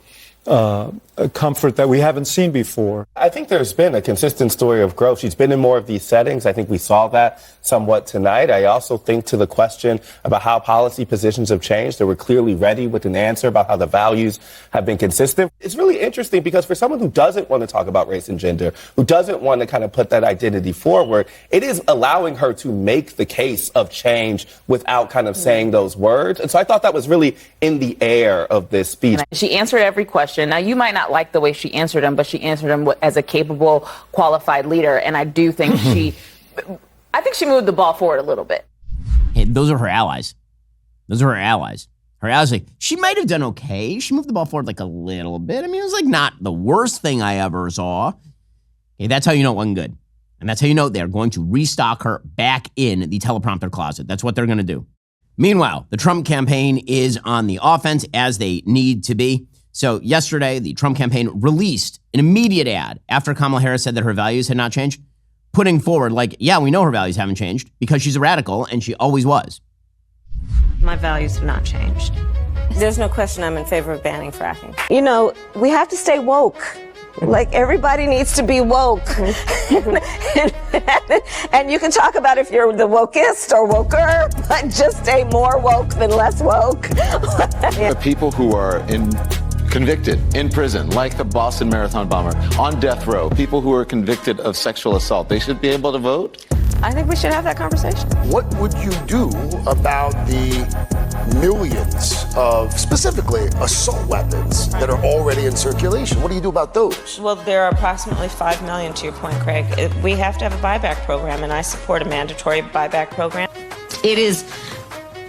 Speaker 6: comfort that we haven't seen before.
Speaker 7: I think there's been a consistent story of growth. She's been in more of these settings. I think we saw that somewhat tonight. I also think to the question about how policy positions have changed, they were clearly ready with an answer about how the values have been consistent. It's really interesting because for someone who doesn't want to talk about race and gender, who doesn't want to kind of put that identity forward, it is allowing her to make the case of change without kind of saying those words. And so I thought that was really in the air of this speech.
Speaker 8: She answered every question. Now, you might not like the way she answered them, but she answered them as a capable, qualified leader. And I do think she moved the ball forward a little bit.
Speaker 1: Hey, those are her allies. Those are her allies. Her allies, like, she might have done okay. She moved the ball forward like a little bit. I mean, it was like not the worst thing I ever saw. Okay, that's how you know it wasn't good. And that's how you know they're going to restock her back in the teleprompter closet. That's what they're going to do. Meanwhile, the Trump campaign is on the offense as they need to be. So yesterday, the Trump campaign released an immediate ad after Kamala Harris said that her values had not changed, putting forward like, yeah, we know her values haven't changed because she's a radical and she always was.
Speaker 3: My values have not changed. There's no question I'm in favor of banning fracking. You know, we have to stay woke. Like, everybody needs to be woke. And you can talk about if you're the wokest or woker, but just stay more woke than less woke.
Speaker 9: The people who are convicted in prison, like the Boston Marathon bomber, on death row, people who are convicted of sexual assault, they should be able to vote?
Speaker 3: I think we should have that conversation.
Speaker 10: What would you do about the millions of, specifically, assault weapons that are already in circulation? What do you do about those?
Speaker 3: Well, there are approximately 5 million, to your point, Craig. We have to have a buyback program, and I support a mandatory buyback program. It is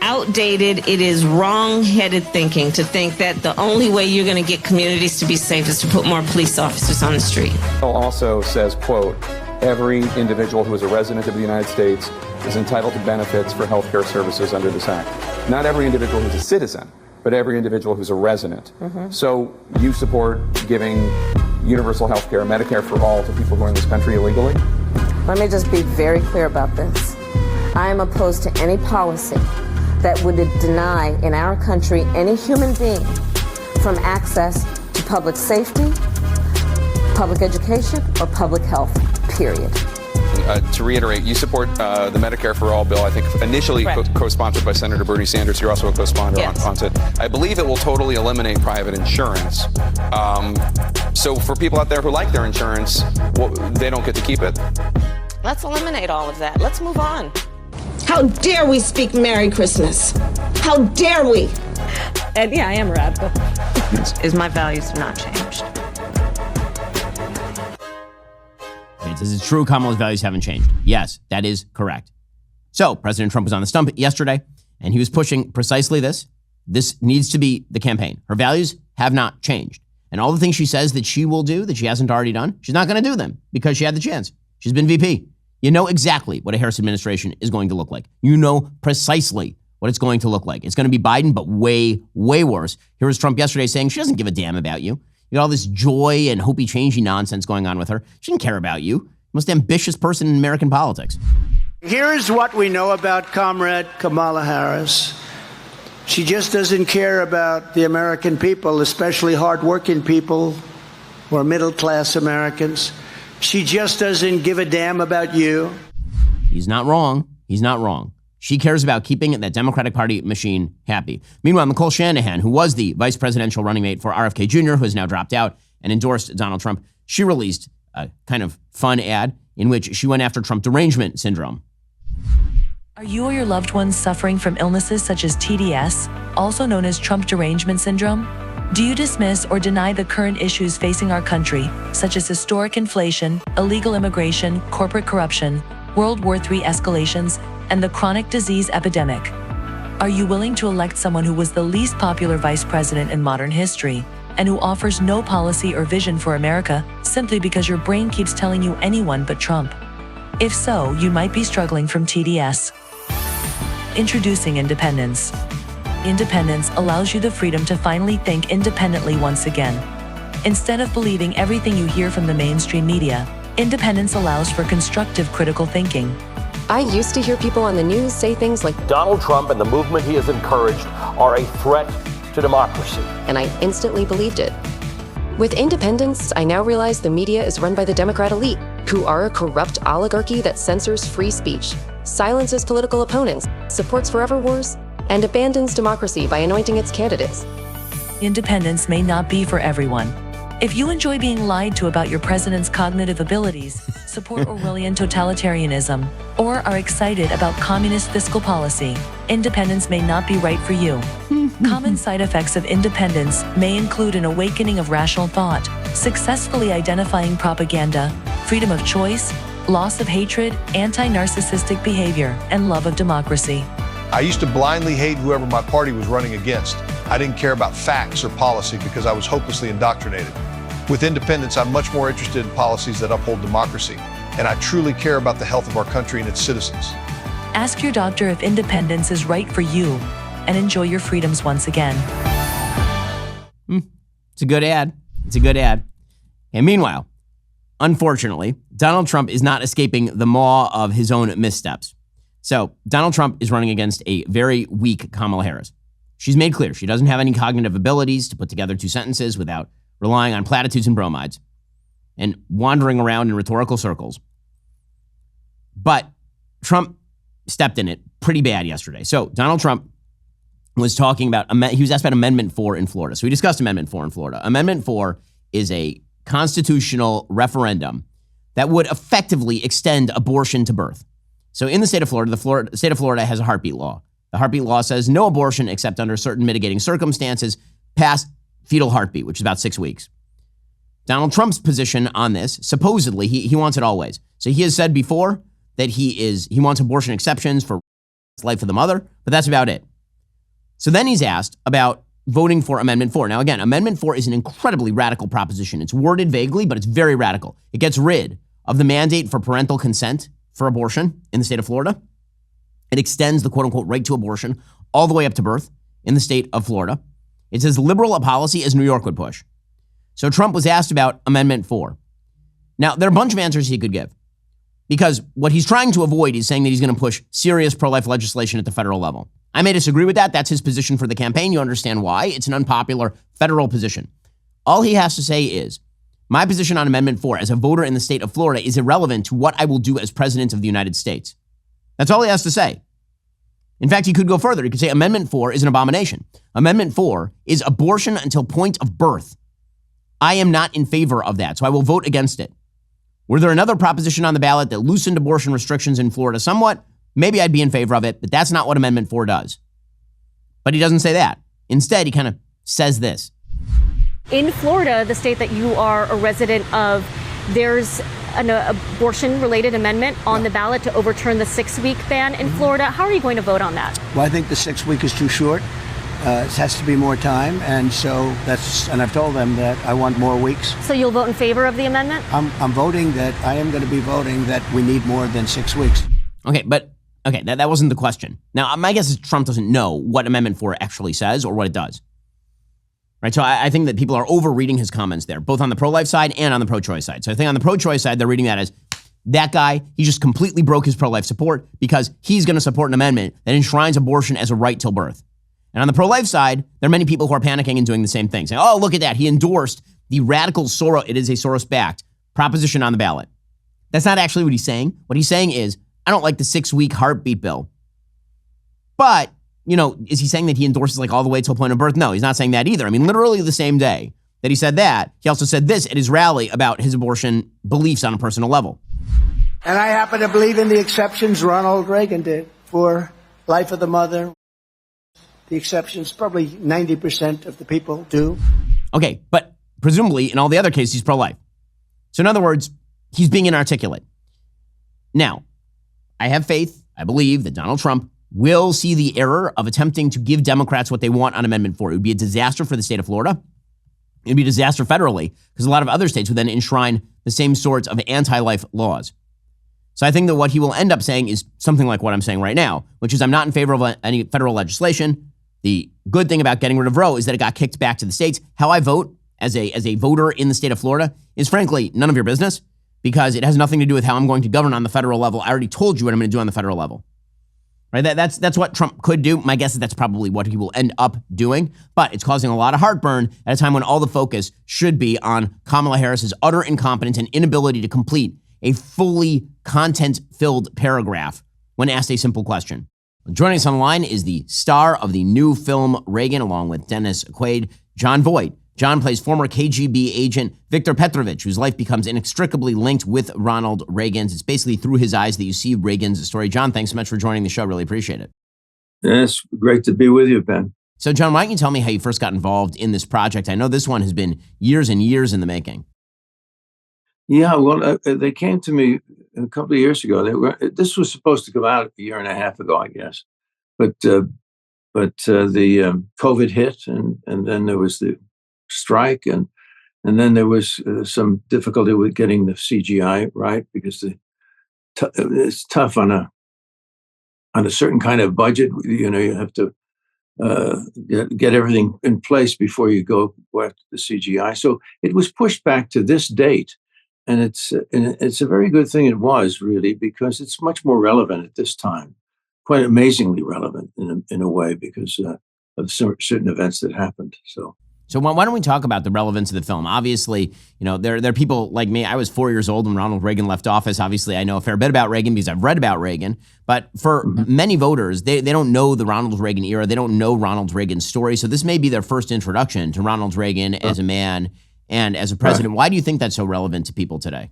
Speaker 3: outdated, it is wrong-headed thinking to think that the only way you're going to get communities to be safe is to put more police officers on the street.
Speaker 11: It also says, quote, every individual who is a resident of the United States is entitled to benefits for health care services under this act. Not every individual who's a citizen, but every individual who's a resident. Mm-hmm. So you support giving universal health care, Medicare for all, to people who are in this country illegally?
Speaker 12: Let me just be very clear about this. I am opposed to any policy that would deny in our country any human being from access to public safety, public education, or public health, period.
Speaker 11: to reiterate, you support the Medicare for All bill, I think initially co-sponsored by Senator Bernie Sanders. You're also a co-sponsor on it. I believe it will totally eliminate private insurance. So for people out there who like their insurance, they don't get to keep it.
Speaker 3: Let's eliminate all of that. Let's move on.
Speaker 12: How dare we speak Merry Christmas? How dare we?
Speaker 3: And yeah, I am a radical. Is my values have not changed.
Speaker 1: Is it true Kamala's values haven't changed? Yes, that is correct. So President Trump was on the stump yesterday, and he was pushing precisely this. This needs to be the campaign. Her values have not changed. And all the things she says that she will do that she hasn't already done, she's not going to do them because she had the chance. She's been VP. You know exactly what a Harris administration is going to look like. You know precisely what it's going to look like. It's going to be Biden, but way, way worse. Here was Trump yesterday saying she doesn't give a damn about you. You got all this joy and hopey-changey nonsense going on with her. She didn't care about you. Most ambitious person in American politics.
Speaker 13: Here's what we know about Comrade Kamala Harris. She just doesn't care about the American people, especially hardworking people or middle-class Americans. She just doesn't give a damn about you.
Speaker 1: He's not wrong. He's not wrong. She cares about keeping that Democratic Party machine happy. Meanwhile, Nicole Shanahan, who was the vice presidential running mate for RFK Jr., who has now dropped out and endorsed Donald Trump, she released a kind of fun ad in which she went after Trump derangement syndrome.
Speaker 14: Are you or your loved ones suffering from illnesses such as TDS, also known as Trump derangement syndrome? Do you dismiss or deny the current issues facing our country, such as historic inflation, illegal immigration, corporate corruption, World War III escalations, and the chronic disease epidemic? Are you willing to elect someone who was the least popular vice president in modern history, and who offers no policy or vision for America simply because your brain keeps telling you anyone but Trump? If so, you might be struggling from TDS. Introducing independence. Independence allows you the freedom to finally think independently once again. Instead of believing everything you hear from the mainstream media, independence allows for constructive critical thinking.
Speaker 15: I used to hear people on the news say things like,
Speaker 16: Donald Trump and the movement he has encouraged are a threat to democracy.
Speaker 15: And I instantly believed it. With independence, I now realize the media is run by the Democrat elite, who are a corrupt oligarchy that censors free speech, silences political opponents, supports forever wars, and abandons democracy by anointing its candidates.
Speaker 14: Independence may not be for everyone. If you enjoy being lied to about your president's cognitive abilities, support Orwellian totalitarianism, or are excited about communist fiscal policy, independence may not be right for you. Common side effects of independence may include an awakening of rational thought, successfully identifying propaganda, freedom of choice, loss of hatred, anti-narcissistic behavior, and love of democracy.
Speaker 17: I used to blindly hate whoever my party was running against. I didn't care about facts or policy because I was hopelessly indoctrinated. With independence, I'm much more interested in policies that uphold democracy, and I truly care about the health of our country and its citizens.
Speaker 14: Ask your doctor if independence is right for you, and enjoy your freedoms once again.
Speaker 1: It's a good ad. It's a good ad. And meanwhile, unfortunately, Donald Trump is not escaping the maw of his own missteps. So Donald Trump is running against a very weak Kamala Harris. She's made clear she doesn't have any cognitive abilities to put together two sentences without relying on platitudes and bromides and wandering around in rhetorical circles. But Trump stepped in it pretty bad yesterday. So Donald Trump was talking about, he was asked about Amendment 4 in Florida. So we discussed Amendment 4 in Florida. Amendment 4 is a constitutional referendum that would effectively extend abortion to birth. So in the state of Florida, the state of Florida has a heartbeat law. The heartbeat law says no abortion except under certain mitigating circumstances past fetal heartbeat, which is about 6 weeks. Donald Trump's position on this, supposedly, he wants it always. So he has said before that he wants abortion exceptions for life of the mother, but that's about it. So then he's asked about voting for Amendment 4. Now again, Amendment 4 is an incredibly radical proposition. It's worded vaguely, but it's very radical. It gets rid of the mandate for parental consent for abortion in the state of Florida. It extends the quote-unquote right to abortion all the way up to birth in the state of Florida. It's as liberal a policy as New York would push. So Trump was asked about Amendment 4. Now, there are a bunch of answers he could give, because what he's trying to avoid is saying that he's going to push serious pro-life legislation at the federal level. I may disagree with that. That's his position for the campaign. You understand why. It's an unpopular federal position. All he has to say is, My position on Amendment 4 as a voter in the state of Florida is irrelevant to what I will do as president of the United States. That's all he has to say. In fact, he could go further. He could say Amendment 4 is an abomination. Amendment 4 is abortion until point of birth. I am not in favor of that, so I will vote against it. Were there another proposition on the ballot that loosened abortion restrictions in Florida somewhat, maybe I'd be in favor of it, but that's not what Amendment 4 does. But he doesn't say that. Instead, he kind of says this.
Speaker 18: In Florida, the state that you are a resident of, there's an abortion-related amendment on the ballot to overturn the 6-week ban in Florida. How are you going to vote on that?
Speaker 13: Well, I think the 6-week is too short. It has to be more time, and I've told them that I want more weeks.
Speaker 18: So you'll vote in favor of the amendment?
Speaker 13: I'm voting that I am going to be voting that we need more than 6 weeks.
Speaker 1: Okay, that wasn't the question. Now, my guess is Trump doesn't know what Amendment 4 actually says or what it does. Right, so I think that people are overreading his comments there, both on the pro-life side and on the pro-choice side. So I think on the pro-choice side, they're reading that as that guy, he just completely broke his pro-life support because he's going to support an amendment that enshrines abortion as a right till birth. And on the pro-life side, there are many people who are panicking and doing the same thing, saying, oh, look at that. He endorsed the radical Soros, it is a Soros-backed proposition on the ballot. That's not actually what he's saying. What he's saying is, I don't like the 6-week heartbeat bill. But, is he saying that he endorses like all the way till point of birth? No, he's not saying that either. I mean, literally the same day that he said that, he also said this at his rally about his abortion beliefs on a personal level.
Speaker 13: And I happen to believe in the exceptions Ronald Reagan did for life of the mother. The exceptions, probably 90% of the people do.
Speaker 1: Okay, but presumably in all the other cases, he's pro-life. So in other words, he's being inarticulate. Now, I have faith, I believe that Donald Trump will see the error of attempting to give Democrats what they want on Amendment 4. It would be a disaster for the state of Florida. It would be a disaster federally because a lot of other states would then enshrine the same sorts of anti-life laws. So I think that what he will end up saying is something like what I'm saying right now, which is I'm not in favor of any federal legislation. The good thing about getting rid of Roe is that it got kicked back to the states. How I vote as a voter in the state of Florida is frankly none of your business because it has nothing to do with how I'm going to govern on the federal level. I already told you what I'm going to do on the federal level. Right? That's what Trump could do. My guess is that's probably what he will end up doing, but it's causing a lot of heartburn at a time when all the focus should be on Kamala Harris's utter incompetence and inability to complete a fully content-filled paragraph when asked a simple question. Joining us on the line is the star of the new film Reagan, along with Dennis Quaid, John Voight. John plays former KGB agent Viktor Petrovich, whose life becomes inextricably linked with Ronald Reagan's. It's basically through his eyes that you see Reagan's story. John, thanks so much for joining the show. Really appreciate it.
Speaker 19: It's great to be with you, Ben.
Speaker 1: So, John, why don't you tell me how you first got involved in this project? I know this one has been years and years in the making.
Speaker 19: Yeah, well, they came to me a couple of years ago. This was supposed to come out a year and a half ago, I guess. But the COVID hit, and then there was the strike, and then there was some difficulty with getting the CGI right because it's tough on a certain kind of budget. You have to get everything in place before you go after the CGI. So it was pushed back to this date, and it's a very good thing. It was really because it's much more relevant at this time, quite amazingly relevant in a way because of certain events that happened.
Speaker 1: So why don't we talk about the relevance of the film? Obviously, there are people like me. I was 4 years old when Ronald Reagan left office. Obviously, I know a fair bit about Reagan because I've read about Reagan. But for many voters, they don't know the Ronald Reagan era. They don't know Ronald Reagan's story. So this may be their first introduction to Ronald Reagan as a man and as a president. Right. Why do you think that's so relevant to people today?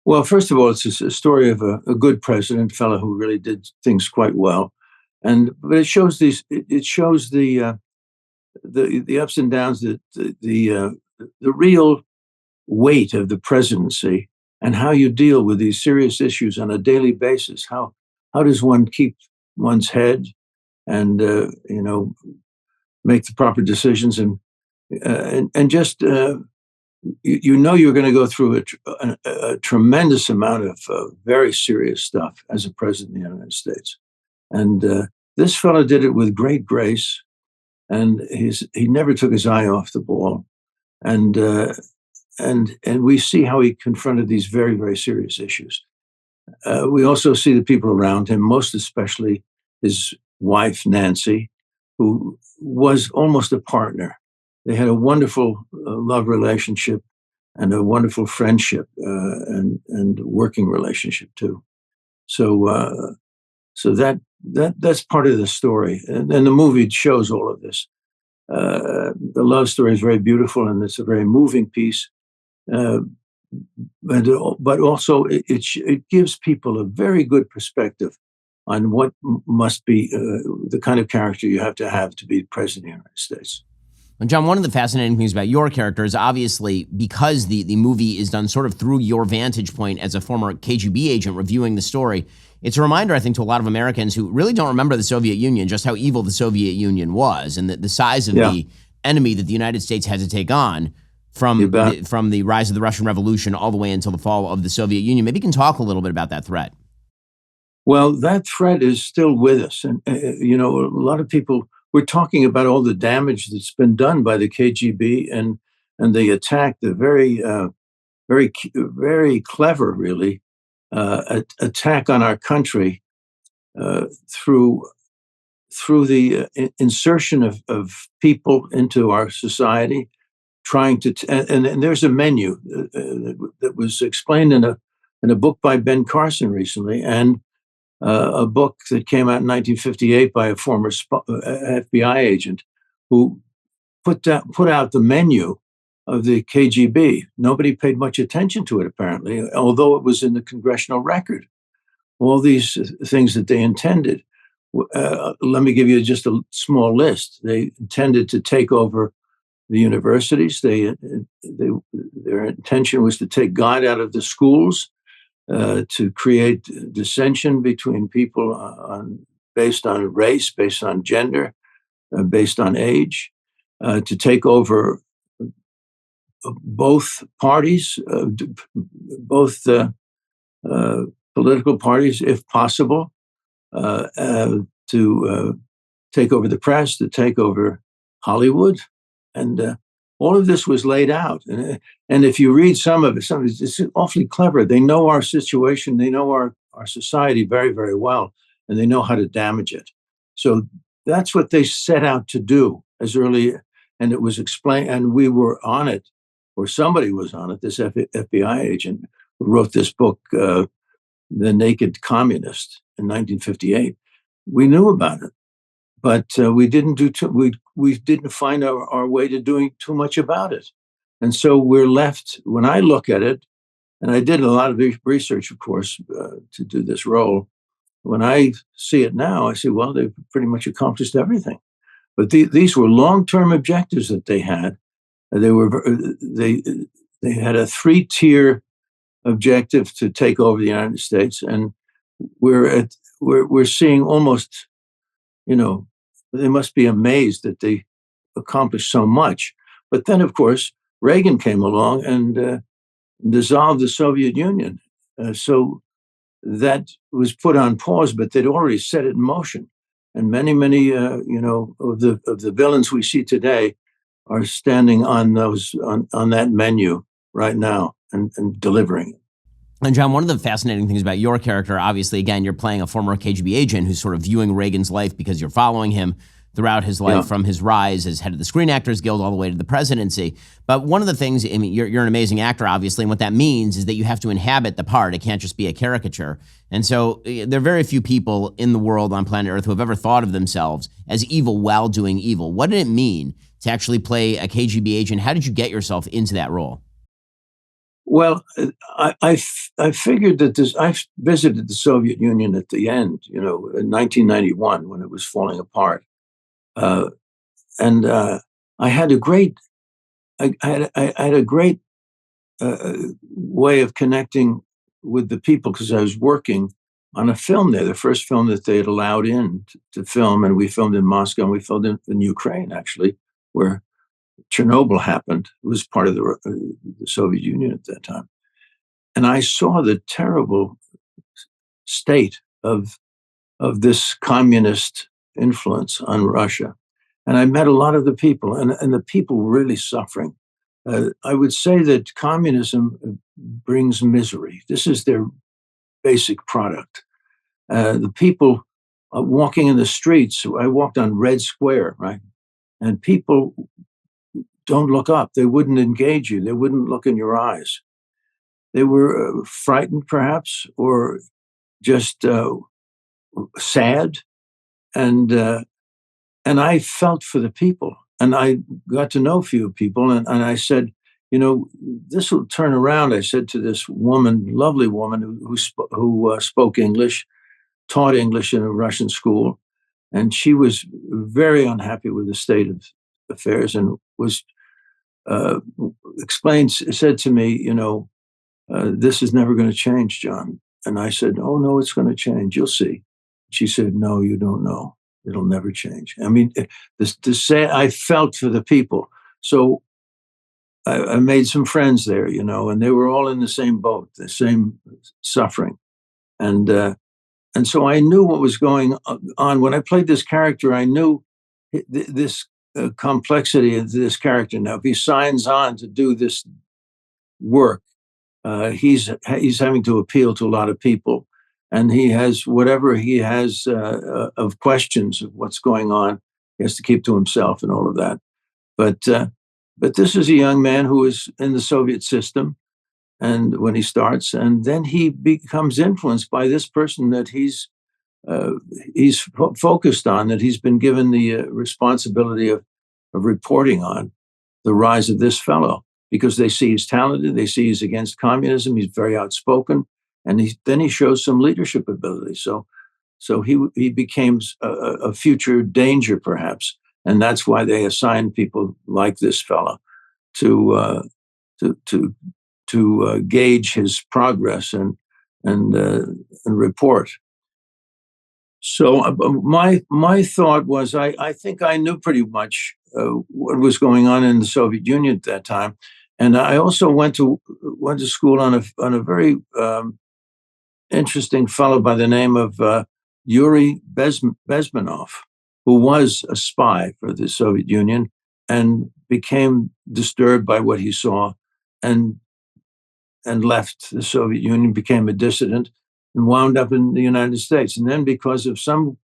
Speaker 19: Well, first of all, it's a story of a good president, a fellow who really did things quite well. But it shows the ups and downs, the real weight of the presidency and how you deal with these serious issues on a daily basis. How does one keep one's head and make the proper decisions and just you're going to go through a tremendous amount of very serious stuff as a president of the United States, and this fellow did it with great grace. And he never took his eye off the ball, and we see how he confronted these very, very serious issues. We also see the people around him, most especially his wife Nancy, who was almost a partner. They had a wonderful love relationship. and a wonderful friendship and working relationship too. So that's part of the story, and the movie shows all of this. The love story is very beautiful, and it's a very moving piece. But also it gives people a very good perspective on what must be the kind of character you have to be president of the United States.
Speaker 1: And John, one of the fascinating things about your character is obviously because the movie is done sort of through your vantage point as a former KGB agent reviewing the story. It's a reminder, I think, to a lot of Americans who really don't remember the Soviet Union, just how evil the Soviet Union was and the size of the enemy that the United States had to take on from the rise of the Russian Revolution all the way until the fall of the Soviet Union. Maybe you can talk a little bit about that threat.
Speaker 19: Well, that threat is still with us. And, a lot of people, we're talking about all the damage that's been done by the KGB and the attack, the very clever, really, attack on our country through the insertion of people into our society, trying to and there's a menu that was explained in a book by Ben Carson recently, and a book that came out in 1958 by a former FBI agent who put out the menu of the KGB. Nobody paid much attention to it, apparently, although it was in the congressional record. All these things that they intended. Let me give you just a small list. They intended to take over the universities. Their intention was to take God out of the schools, to create dissension between people based on race, based on gender, based on age, to take over both parties, both political parties, if possible, to take over the press, to take over Hollywood. And all of this was laid out. And if you read some of it, it's awfully clever. They know our situation. They know our society very, very well, and they know how to damage it. So that's what they set out to do as early, and it was explained, and we were on it, or somebody was on it, this FBI agent who wrote this book, The Naked Communist, in 1958. We knew about it, but we didn't we didn't find our way to doing too much about it. And so we're left, when I look at it, and I did a lot of research, of course, to do this role. When I see it now, I say, well, they've pretty much accomplished everything. But these were long-term objectives that they had. They had a 3-tier objective to take over the United States, and we're seeing almost, they must be amazed that they accomplished so much. But then, of course, Reagan came along and dissolved the Soviet Union. So that was put on pause, but they'd already set it in motion. And many, of the villains we see today are standing on that menu right now and delivering it.
Speaker 1: And John, one of the fascinating things about your character, obviously, again, you're playing a former KGB agent who's sort of viewing Reagan's life because you're following him throughout his life, from his rise as head of the Screen Actors Guild all the way to the presidency. But one of the things, I mean, you're an amazing actor, obviously, and what that means is that you have to inhabit the part. It can't just be a caricature. And so there are very few people in the world on planet Earth who have ever thought of themselves as evil while doing evil. What did it mean to actually play a KGB agent? How did you get yourself into that role?
Speaker 19: Well, I figured that I visited the Soviet Union at the end, in 1991 when it was falling apart. And I had a great way of connecting with the people because I was working on a film there, the first film that they had allowed in to film, and we filmed in Moscow, and we filmed in Ukraine, actually, where Chernobyl happened. It was part of the Soviet Union at that time. And I saw the terrible state of this communist influence on Russia. And I met a lot of the people, and the people were really suffering. I would say that communism brings misery. This is their basic product. The people walking in the streets, I walked on Red Square, right? And people don't look up. They wouldn't engage you. They wouldn't look in your eyes. They were frightened, perhaps, or just sad. And I felt for the people. And I got to know a few people. And I said, this will turn around. I said to this woman, lovely woman who spoke English, taught English in a Russian school. And she was very unhappy with the state of affairs and was said to me, this is never going to change, John. And I said, oh, no, it's going to change. You'll see. She said, no, you don't know. It'll never change. I mean, I felt for the people. So I made some friends there, and they were all in the same boat, the same suffering. And so I knew what was going on. When I played this character, I knew this complexity of this character. Now, if he signs on to do this work, he's having to appeal to a lot of people. And he has whatever he has of questions of what's going on, he has to keep to himself and all of that. But this is a young man who is in the Soviet system, and when he starts, and then he becomes influenced by this person that he's focused on, that he's been given the responsibility of reporting on the rise of this fellow, because they see he's talented, they see he's against communism, he's very outspoken. And then he shows some leadership ability. So he becomes a future danger, perhaps, and that's why they assign people like this fellow to gauge his progress and report. So my thought was, I think I knew pretty much what was going on in the Soviet Union at that time, and I also went to school on a very interesting fellow by the name of Yuri Bezmenov, who was a spy for the Soviet Union and became disturbed by what he saw and left the Soviet Union, became a dissident, and wound up in the United States. And then because of some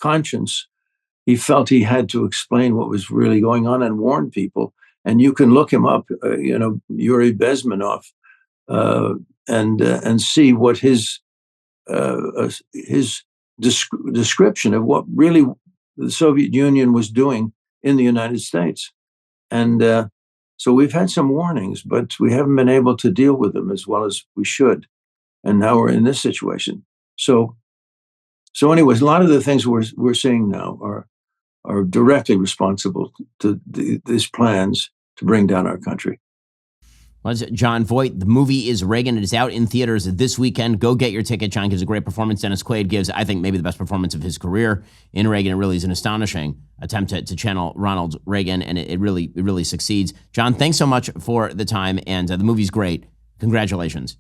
Speaker 19: conscience, he felt he had to explain what was really going on and warn people. And you can look him up, Yuri Bezmenov, and see what his description of what really the Soviet Union was doing in the United States. And so we've had some warnings, but we haven't been able to deal with them as well as we should. And now we're in this situation. So anyways, a lot of the things we're seeing now are directly responsible to these plans to bring down our country.
Speaker 1: Well, John Voight. The movie is Reagan. It is out in theaters this weekend. Go get your ticket. John gives a great performance. Dennis Quaid gives, I think, maybe the best performance of his career in Reagan. It really is an astonishing attempt to channel Ronald Reagan, and it really succeeds. John, thanks so much for the time, and the movie's great. Congratulations.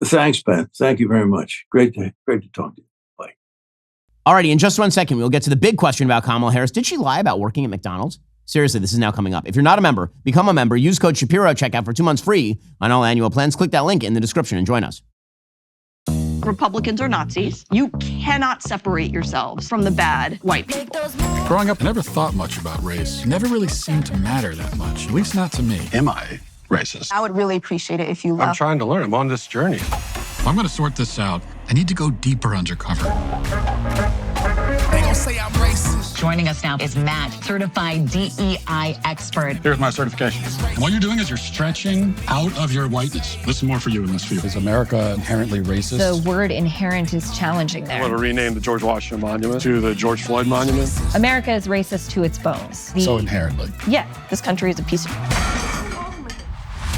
Speaker 19: Thanks, Ben. Thank you very much. Great to talk to you. Bye.
Speaker 1: Alrighty, in just 1 second, we'll get to the big question about Kamala Harris. Did she lie about working at McDonald's? Seriously, this is now coming up. If you're not a member, become a member. Use code Shapiro at checkout for 2 months free on all annual plans. Click that link in the description and join us.
Speaker 20: Republicans are Nazis. You cannot separate yourselves from the bad white people.
Speaker 21: Growing up, I never thought much about race. It never really seemed to matter that much, at least not to me.
Speaker 22: Am I racist?
Speaker 20: I would really appreciate it if you left.
Speaker 22: I'm trying to learn. I'm on this journey.
Speaker 21: If I'm going to sort this out, I need to go deeper undercover.
Speaker 23: They gonna say I'm racist. Joining us now is Matt, certified DEI expert.
Speaker 21: Here's my certification. And what you're doing is you're stretching out of your whiteness. This is more for you in this field. Is America inherently racist?
Speaker 24: The word inherent is challenging there.
Speaker 22: I want to rename the George Washington Monument to the George Floyd Monument.
Speaker 24: America is racist to its bones.
Speaker 21: So inherently.
Speaker 20: Yeah, this country is a piece of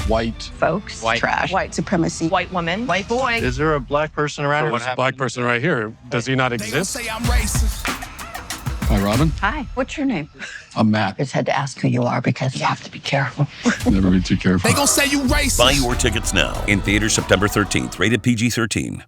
Speaker 21: white
Speaker 20: folks,
Speaker 22: white
Speaker 20: trash, white supremacy, white woman, white boy.
Speaker 22: Is there a black person around?
Speaker 21: What's
Speaker 22: There's a black person right here. Does he not exist?
Speaker 23: They gonna say I'm racist.
Speaker 21: Hi, Robin.
Speaker 20: Hi, what's your name?
Speaker 21: I'm Matt.
Speaker 20: Just had to ask who you are because you have to be careful.
Speaker 21: Never be too careful.
Speaker 23: They gonna say you racist.
Speaker 25: Buy your tickets now. In theaters September 13th. Rated PG-13.